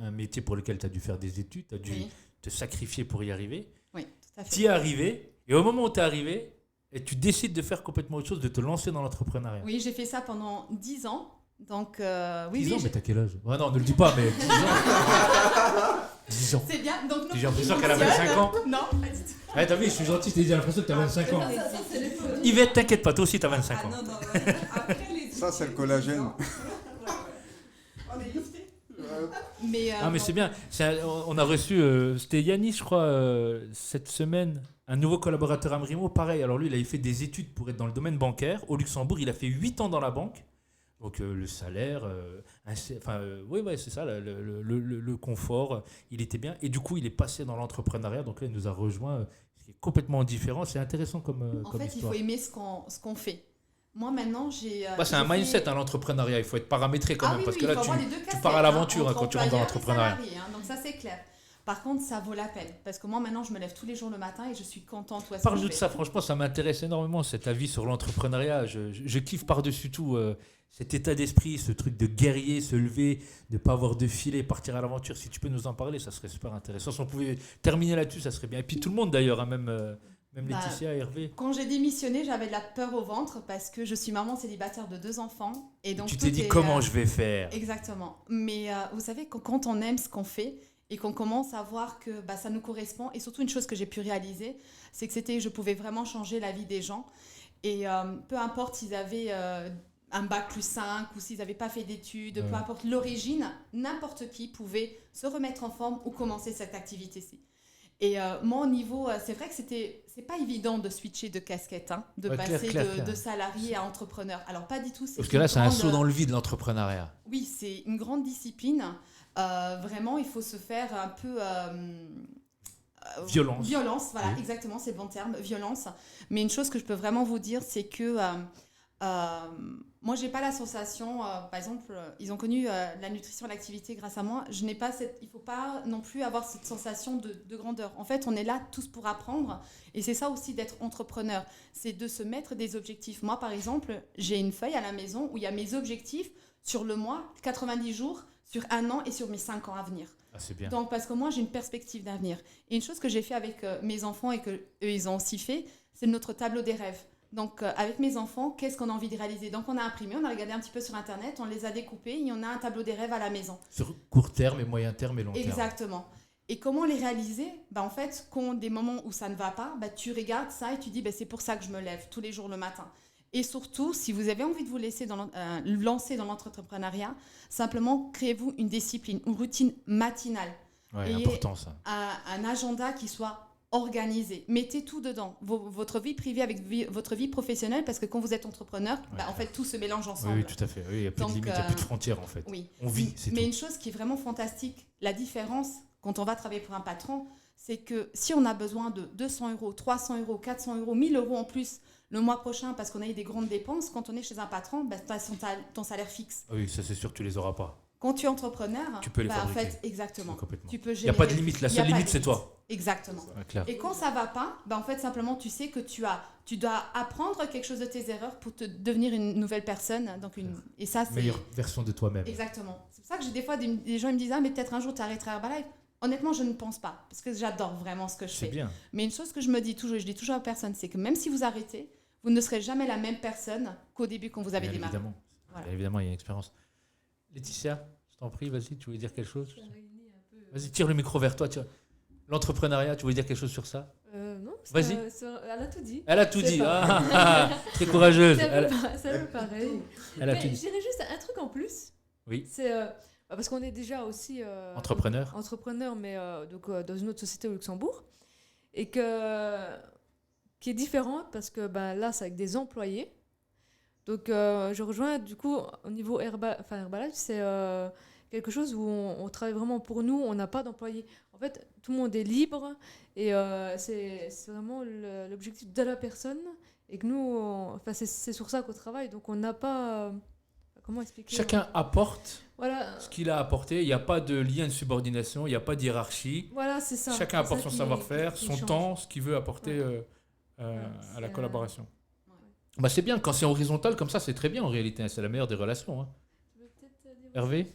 un métier pour lequel tu as dû faire des études, tu as dû te sacrifier pour y arriver. Oui, tout à fait. Tu y es arrivé, et au moment où tu es arrivé, et tu décides de faire complètement autre chose, de te lancer dans l'entrepreneuriat. Oui, j'ai fait ça pendant 10 ans. Donc, 10 ans, mais t'as quel âge? Non, ne le dis pas, mais 10 ans. 10 ans. C'est bien. Donc, j'ai l'impression qu'elle a 25 ans. Non, pas du tout. T'as vu, je suis gentil, j'ai l'impression que t'as 25 ans. Yvette, t'inquiète pas, toi aussi t'as 25 ans. Non, après ça, c'est le collagène. On est lifté. Mais c'est bien. On a reçu, c'était Yannis, je crois, cette semaine, un nouveau collaborateur Amrimo. Pareil, alors lui, il avait fait des études pour être dans le domaine bancaire. Au Luxembourg, il a fait 8 ans dans la banque. Donc le salaire, oui, c'est ça, le confort, il était bien. Et du coup, il est passé dans l'entrepreneuriat. Donc là, il nous a rejoint. C'est complètement différent. C'est intéressant comme histoire. En fait, il faut aimer ce qu'on fait. Moi, maintenant, c'est un mindset, l'entrepreneuriat. Il faut être paramétré quand même. Parce que là, tu pars à l'aventure quand tu rentres dans l'entrepreneuriat. Donc ça, c'est clair. Par contre, ça vaut la peine. Parce que moi, maintenant, je me lève tous les jours le matin et je suis contente. Parle-nous de ça. Franchement, ça m'intéresse énormément, cet avis sur l'entrepreneuriat. Je kiffe par-dessus tout cet état d'esprit, ce truc de guerrier, se lever, de ne pas avoir de filet, partir à l'aventure. Si tu peux nous en parler, ça serait super intéressant. Si on pouvait terminer là-dessus, ça serait bien. Et puis tout le monde, d'ailleurs, même Laetitia, Hervé. Quand j'ai démissionné, j'avais de la peur au ventre parce que je suis maman célibataire de 2 enfants. Et donc, tu t'es dit comment je vais faire. Exactement. Mais vous savez, quand on aime ce qu'on fait, et qu'on commence à voir que ça nous correspond. Et surtout, une chose que j'ai pu réaliser, c'est que je pouvais vraiment changer la vie des gens. Et peu importe s'ils avaient un bac plus 5 ou s'ils n'avaient pas fait d'études, peu importe l'origine, n'importe qui pouvait se remettre en forme ou commencer cette activité-ci. Et moi, au niveau, c'est vrai que c'est pas évident de switcher de casquette, de passer de salarié à entrepreneur. Alors, pas du tout. Parce que là, c'est un saut dans le vide, l'entrepreneuriat. Oui, c'est une grande discipline. Vraiment, il faut se faire un peu... Violence. Violence, voilà, exactement, c'est le bon terme, violence. Mais une chose que je peux vraiment vous dire, c'est que moi, j'ai pas la sensation, par exemple, ils ont connu la nutrition et l'activité grâce à moi. Il ne faut pas non plus avoir cette sensation de grandeur. En fait, on est là tous pour apprendre. Et c'est ça aussi d'être entrepreneur. C'est de se mettre des objectifs. Moi, par exemple, j'ai une feuille à la maison où il y a mes objectifs sur le mois, 90 jours, sur 1 an et sur mes 5 ans à venir. Ah, c'est bien. Donc, parce que moi, j'ai une perspective d'avenir. Et une chose que j'ai fait avec mes enfants et qu'eux, ils ont aussi fait, c'est notre tableau des rêves. Donc, avec mes enfants, qu'est-ce qu'on a envie de réaliser? Donc, on a imprimé, on a regardé un petit peu sur Internet, on les a découpés et on a un tableau des rêves à la maison. Sur court terme et moyen terme et long terme. Exactement. Et comment les réaliser? En fait, quand des moments où ça ne va pas, tu regardes ça et tu dis, c'est pour ça que je me lève tous les jours le matin. Et surtout, si vous avez envie de vous lancer dans l'entrepreneuriat, simplement créez-vous une discipline, une routine matinale. Ouais, important ça. Un agenda qui soit organisé. Mettez tout dedans. Votre vie privée avec votre vie professionnelle, parce que quand vous êtes entrepreneur, en fait, tout se mélange ensemble. Oui, tout à fait. Oui, il n'y a plus de limite, il n'y a plus de frontières en fait. Oui. On vit, c'est Mais tout. une chose qui est vraiment fantastique, la différence quand on va travailler pour un patron, c'est que si on a besoin de 200 €, 300 €, 400 €, 1000 € en plus le mois prochain parce qu'on a eu des grandes dépenses, quand on est chez un patron, tu as ton salaire fixe. Oui, ça c'est sûr que tu les auras pas. Quand tu es entrepreneur, tu peux les fabriquer. En fait, exactement. Tu peux il n'y a pas de limite, la seule limite c'est toi. Exactement. Ouais, et quand ça va pas, en fait simplement tu sais que tu dois apprendre quelque chose de tes erreurs pour te devenir une nouvelle personne. Et ça, c'est meilleure version de toi-même. Exactement. C'est pour ça que j'ai des fois des gens ils me disent mais peut-être un jour tu arrêteras Herbalife. Honnêtement, je ne pense pas parce que j'adore vraiment ce que je fais. C'est bien. Mais une chose que je me dis toujours, et je dis toujours à personne, c'est que même si vous arrêtez, vous ne serez jamais la même personne qu'au début quand vous avez démarré. Évidemment. Voilà. Bien évidemment, il y a une expérience. Laetitia, je t'en prie, vas-y, tu voulais dire quelque chose? Vas-y, tire le micro vers toi. L'entrepreneuriat, tu voulais dire quelque chose sur ça? Non, vas-y. Elle a tout dit. Elle a tout dit. Très courageuse. C'est un peu pareil. Elle a tout dit. Je dirais juste un truc en plus. Oui. C'est parce qu'on est déjà aussi entrepreneur, mais dans une autre société au Luxembourg, et qui est différente parce que là, c'est avec des employés. Donc, je rejoins du coup au niveau Herbalife, c'est quelque chose où on travaille vraiment pour nous, on n'a pas d'employés. En fait, tout le monde est libre et c'est vraiment l'objectif de la personne et que nous, c'est sur ça qu'on travaille. Donc, on n'a pas... comment expliquer? Chacun apporte ce qu'il a apporté. Il n'y a pas de lien de subordination, il n'y a pas de hiérarchie. Voilà, c'est ça. Chacun apporte son savoir-faire, son temps, ce qu'il veut apporter à la collaboration. C'est bien, quand c'est horizontal comme ça, c'est très bien en réalité. C'est la meilleure des relations. Hein. Hervé?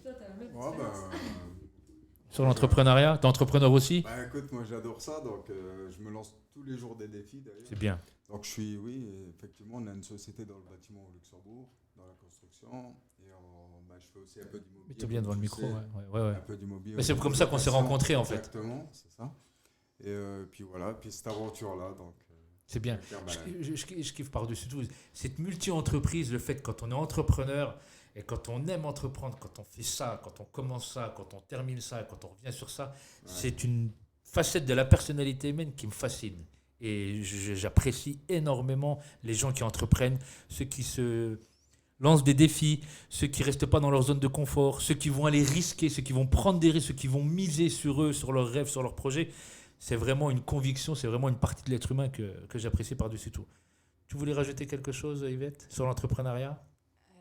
Sur l'entrepreneuriat, t'es entrepreneur aussi? Écoute, moi j'adore ça, donc je me lance tous les jours des défis d'ailleurs. C'est bien. Donc effectivement, on a une société dans le bâtiment au Luxembourg, dans la construction, et je fais aussi un peu d'immobilier. Mais tu es bien devant le micro, ouais. Un peu d'immobilier. Mais c'est comme ça qu'on s'est rencontrés en fait. Exactement, c'est ça. Et puis voilà, puis cette aventure-là, donc... C'est bien. Je kiffe par-dessus tout. Cette multi-entreprise, le fait que quand on est entrepreneur et quand on aime entreprendre, quand on fait ça, quand on commence ça, quand on termine ça, quand on revient sur ça, c'est une facette de la personnalité humaine qui me fascine. Et j'apprécie énormément les gens qui entreprennent, ceux qui se lancent des défis, ceux qui ne restent pas dans leur zone de confort, ceux qui vont aller risquer, ceux qui vont prendre des risques, ceux qui vont miser sur eux, sur leurs rêves, sur leurs projets. C'est vraiment une conviction, c'est vraiment une partie de l'être humain que j'apprécie par-dessus tout. Tu voulais rajouter quelque chose, Yvette, sur l'entrepreneuriat?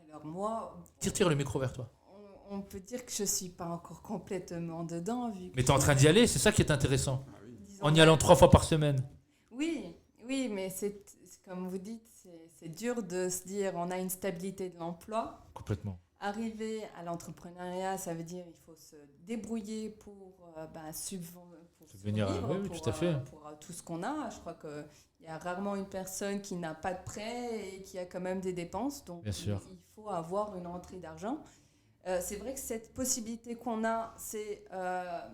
Alors moi... Tire le micro vers toi. On peut dire que je ne suis pas encore complètement dedans. Mais tu es en train d'y aller, c'est ça qui est intéressant. Disons, en y allant 3 fois par semaine. Oui, mais c'est comme vous dites, c'est dur de se dire on a une stabilité de l'emploi. Complètement. Arriver à l'entrepreneuriat, ça veut dire il faut se débrouiller pour subvenir tout à fait. Pour tout ce qu'on a. Je crois qu'il y a rarement une personne qui n'a pas de prêt et qui a quand même des dépenses. Donc, Bien sûr. il faut avoir une entrée d'argent. C'est vrai que cette possibilité qu'on a, c'est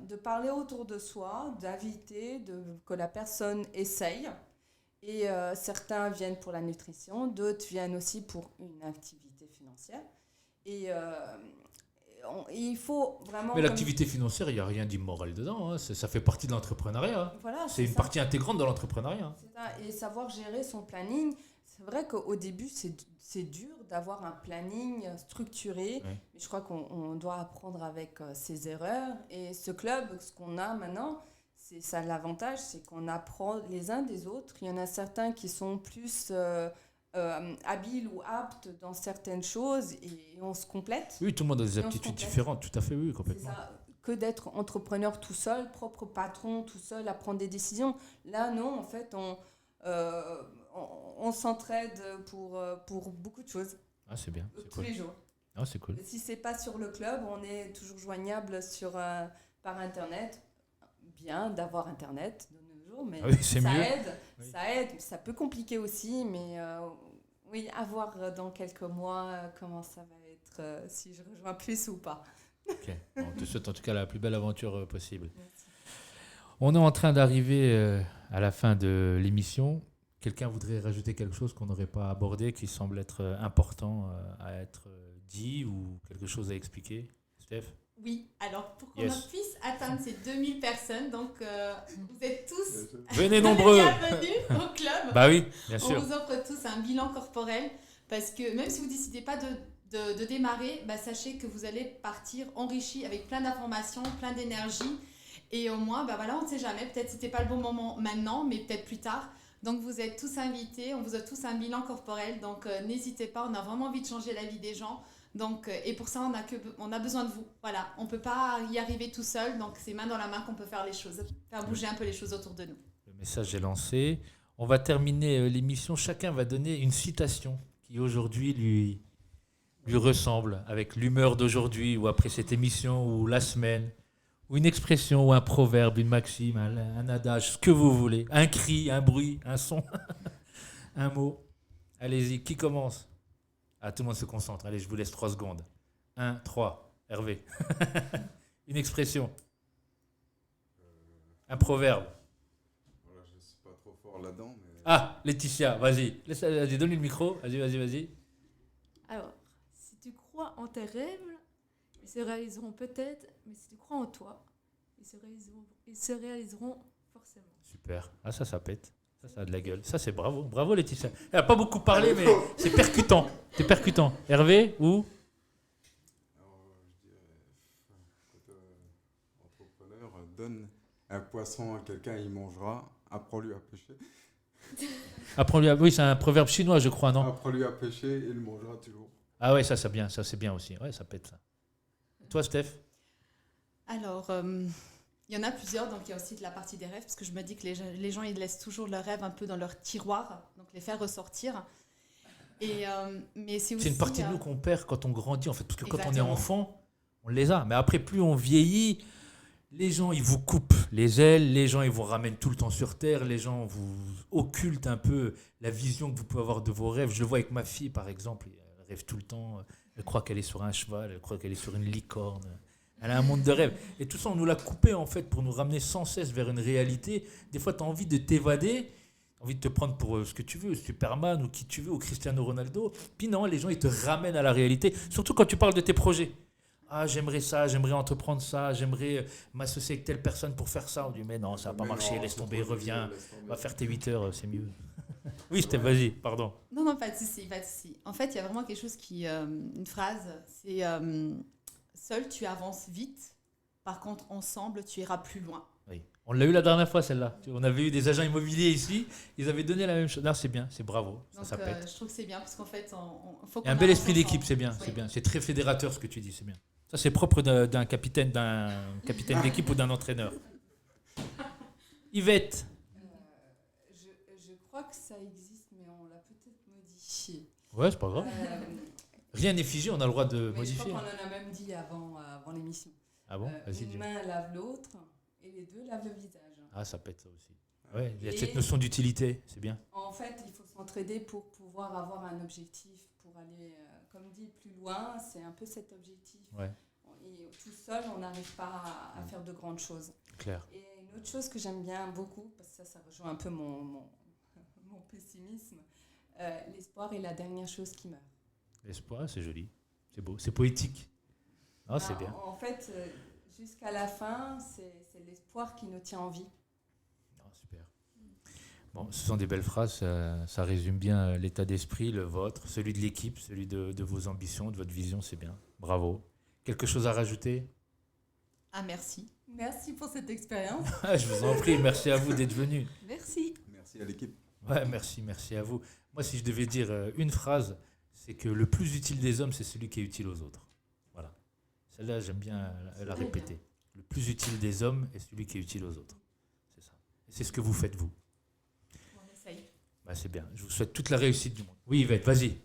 de parler autour de soi, d'inviter, que la personne essaye. Et certains viennent pour la nutrition, d'autres viennent aussi pour une activité financière. Et il faut vraiment... Mais l'activité financière, il n'y a rien d'immoral dedans. Hein. Ça fait partie de l'entrepreneuriat. Voilà, c'est une partie intégrante de l'entrepreneuriat. C'est ça. Et savoir gérer son planning. C'est vrai qu'au début, c'est dur d'avoir un planning structuré. Ouais. Mais je crois qu'on doit apprendre avec ses erreurs. Et ce club, ce qu'on a maintenant, c'est ça l'avantage, c'est qu'on apprend les uns des autres. Il y en a certains qui sont plus habiles ou aptes dans certaines choses et on se complète. Oui, tout le monde a des aptitudes différentes, tout à fait, oui, complètement. C'est ça. Que d'être entrepreneur tout seul, propre patron tout seul à prendre des décisions. Là, non, en fait, on s'entraide pour beaucoup de choses. Ah, c'est bien. C'est tous cool. les jours. Ah, c'est cool. Si c'est pas sur le club, on est toujours joignable par Internet. Bien d'avoir Internet de nos jours, mais oui, c'est ça mieux. aide. Oui. Ça aide. Ça peut compliquer aussi, mais oui, à voir dans quelques mois comment ça va être, si je rejoins plus ou pas. Ok. Bon, on te souhaite en tout cas la plus belle aventure possible. Merci. On est en train d'arriver à la fin de l'émission. Quelqu'un voudrait rajouter quelque chose qu'on n'aurait pas abordé, qui semble être important à être dit ou quelque chose à expliquer? Steph? Oui, alors pour qu'on Yes. puisse atteindre ces 2000 personnes, donc vous êtes tous Venez nombreux. bienvenus au club. Bah oui, bien On sûr. vous offre tous un bilan corporel parce que même si vous ne décidez pas de démarrer, bah, sachez que vous allez partir enrichi avec plein d'informations, plein d'énergie. Et au moins, bah, voilà, on ne sait jamais, peut-être c'était pas le bon moment maintenant, mais peut-être plus tard. Donc vous êtes tous invités, on vous a tous un bilan corporel, donc n'hésitez pas, on a vraiment envie de changer la vie des gens. Donc, et pour ça, on a besoin de vous. Voilà, on ne peut pas y arriver tout seul, donc c'est main dans la main qu'on peut faire les choses, faire bouger un peu les choses autour de nous. Le message est lancé. On va terminer l'émission. Chacun va donner une citation qui aujourd'hui lui ressemble, avec l'humeur d'aujourd'hui ou après cette émission ou la semaine, ou une expression ou un proverbe, une maxime, un adage, ce que vous voulez. Un cri, un bruit, un son, un mot. Allez-y, qui commence? Ah, tout le monde se concentre. Allez, je vous laisse 3 secondes. 1, 3. Hervé. Une expression. Un proverbe. Voilà, je ne suis pas trop fort là-dedans. Mais... Ah, Laetitia, vas-y. Vas-y, donne-lui le micro. Vas-y. Alors, si tu crois en tes rêves, ils se réaliseront peut-être, mais si tu crois en toi, ils se réaliseront forcément. Super. Ah, ça pète. Ça a de la gueule. Ça, c'est bravo. Bravo, Laetitia. Elle n'a pas beaucoup parlé, mais c'est percutant. C'est percutant. Hervé, ou Alors, je dirais, quand entrepreneur, donne un poisson à quelqu'un, il mangera. Apprends-lui à pêcher. apprends-lui à... Oui, c'est un proverbe chinois, je crois, non? Apprends-lui à pêcher, il mangera toujours. Ah ouais, ça c'est bien. Ça, c'est bien aussi. Ouais, ça pète, ça. Toi, Steph? Alors, il y en a plusieurs, donc il y a aussi de la partie des rêves, parce que je me dis que les gens, ils laissent toujours leurs rêves un peu dans leur tiroir, donc les faire ressortir. Et, mais c'est aussi... C'est une partie de nous qu'on perd quand on grandit, en fait. Parce que quand on est Exactement. enfant, on les a. Mais après, plus on vieillit, les gens, ils vous coupent les ailes. Les gens, ils vous ramènent tout le temps sur Terre. Les gens vous occultent un peu la vision que vous pouvez avoir de vos rêves. Je le vois avec ma fille, par exemple. Elle rêve tout le temps. Elle croit qu'elle est sur un cheval. Elle croit qu'elle est sur une licorne. Elle a un monde de rêve. Et tout ça, on nous l'a coupé, en fait, pour nous ramener sans cesse vers une réalité. Des fois, tu as envie de t'évader. Tu as envie de te prendre pour ce que tu veux, Superman ou qui tu veux, ou Cristiano Ronaldo. Puis non, les gens, ils te ramènent à la réalité. Surtout quand tu parles de tes projets. Ah, j'aimerais ça, j'aimerais entreprendre ça, j'aimerais m'associer avec telle personne pour faire ça. On dit, mais non, ça va pas Mais marcher, non, laisse c'est tomber, trop reviens. dur, laisse tomber. Va faire tes 8 heures, c'est mieux. Oui, Steph, vas-y, pardon. Non, pas de souci, pas de souci. En fait, il y a vraiment quelque chose qui... une phrase, c'est « Seul, tu avances vite. Par contre, ensemble, tu iras plus loin. » Oui. On l'a eu la dernière fois, celle-là. On avait eu des agents immobiliers ici, ils avaient donné la même chose. Non, c'est bien, c'est bravo, Donc, ça pète. je trouve que c'est bien, parce qu'en fait, faut Il y a un qu'on bel avance esprit d'équipe, ensemble. c'est bien, Oui. c'est bien. C'est très fédérateur ce que tu dis, c'est bien. Ça, c'est propre d'un capitaine d'équipe ou d'un entraîneur. Yvette. Je crois que ça existe, mais on l'a peut-être modifié. Ouais, c'est pas grave. Rien n'est figé, on a le droit de Mais je modifier. crois qu'on en a même dit avant l'émission. Ah bon? Vas-y, une dis. main lave l'autre et les deux lavent le visage. Ah, ça pète ça aussi. Ouais, il y a Et- cette notion d'utilité, c'est bien. En fait, il faut s'entraider pour pouvoir avoir un objectif, pour aller, comme dit, plus loin. C'est un peu cet objectif. Ouais. Et tout seul, on n'arrive pas à faire de grandes choses. Clair. Et une autre chose que j'aime bien beaucoup, parce que ça rejoint un peu mon pessimisme, l'espoir est la dernière chose qui meurt. L'espoir, c'est joli. C'est beau. C'est poétique. Ah, c'est bien. En fait, jusqu'à la fin, c'est l'espoir qui nous tient en vie. Ah, super. Bon, ce sont des belles phrases. Ça résume bien l'état d'esprit, le vôtre, celui de l'équipe, celui de vos ambitions, de votre vision. C'est bien. Bravo. Quelque chose à rajouter? Ah, merci. Merci pour cette expérience. Je vous en prie. Merci à vous d'être venu. Merci. Merci à l'équipe. Ouais, merci à vous. Moi, si je devais dire une phrase, c'est que le plus utile des hommes, c'est celui qui est utile aux autres. Voilà. Celle-là, j'aime bien la répéter. Le plus utile des hommes est celui qui est utile aux autres. C'est ça. Et c'est ce que vous faites, vous. On essaye. Bah, c'est bien. Je vous souhaite toute la réussite du monde. Oui, Yvette, vas-y.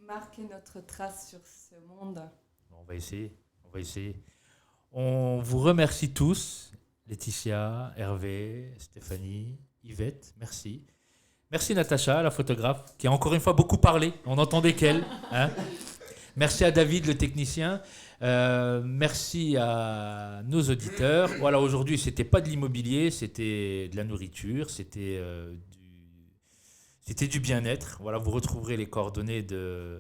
Marquer notre trace sur ce monde. Bon, on va essayer. On vous remercie tous. Laetitia, Hervé, Stéphanie, Yvette, merci. Merci Natacha, la photographe, qui a encore une fois beaucoup parlé. On n'entendait qu'elle. Hein. Merci à David, le technicien. Merci à nos auditeurs. Voilà, aujourd'hui, c'était pas de l'immobilier, c'était de la nourriture, c'était du bien-être. Voilà, vous retrouverez les coordonnées de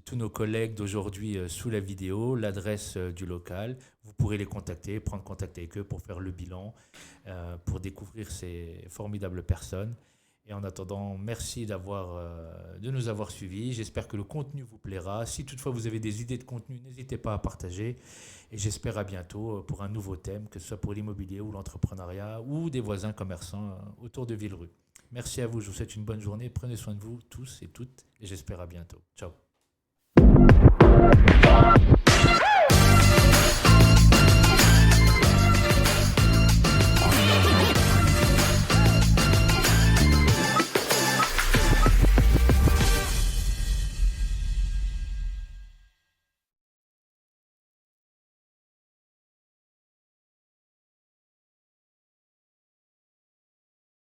tous nos collègues d'aujourd'hui sous la vidéo, l'adresse du local. Vous pourrez les contacter, prendre contact avec eux pour faire le bilan, pour découvrir ces formidables personnes. Et en attendant, merci de nous avoir suivis. J'espère que le contenu vous plaira. Si toutefois vous avez des idées de contenu, n'hésitez pas à partager. Et j'espère à bientôt pour un nouveau thème, que ce soit pour l'immobilier ou l'entrepreneuriat ou des voisins commerçants autour de Villerue. Merci à vous. Je vous souhaite une bonne journée. Prenez soin de vous tous et toutes. Et j'espère à bientôt. Ciao.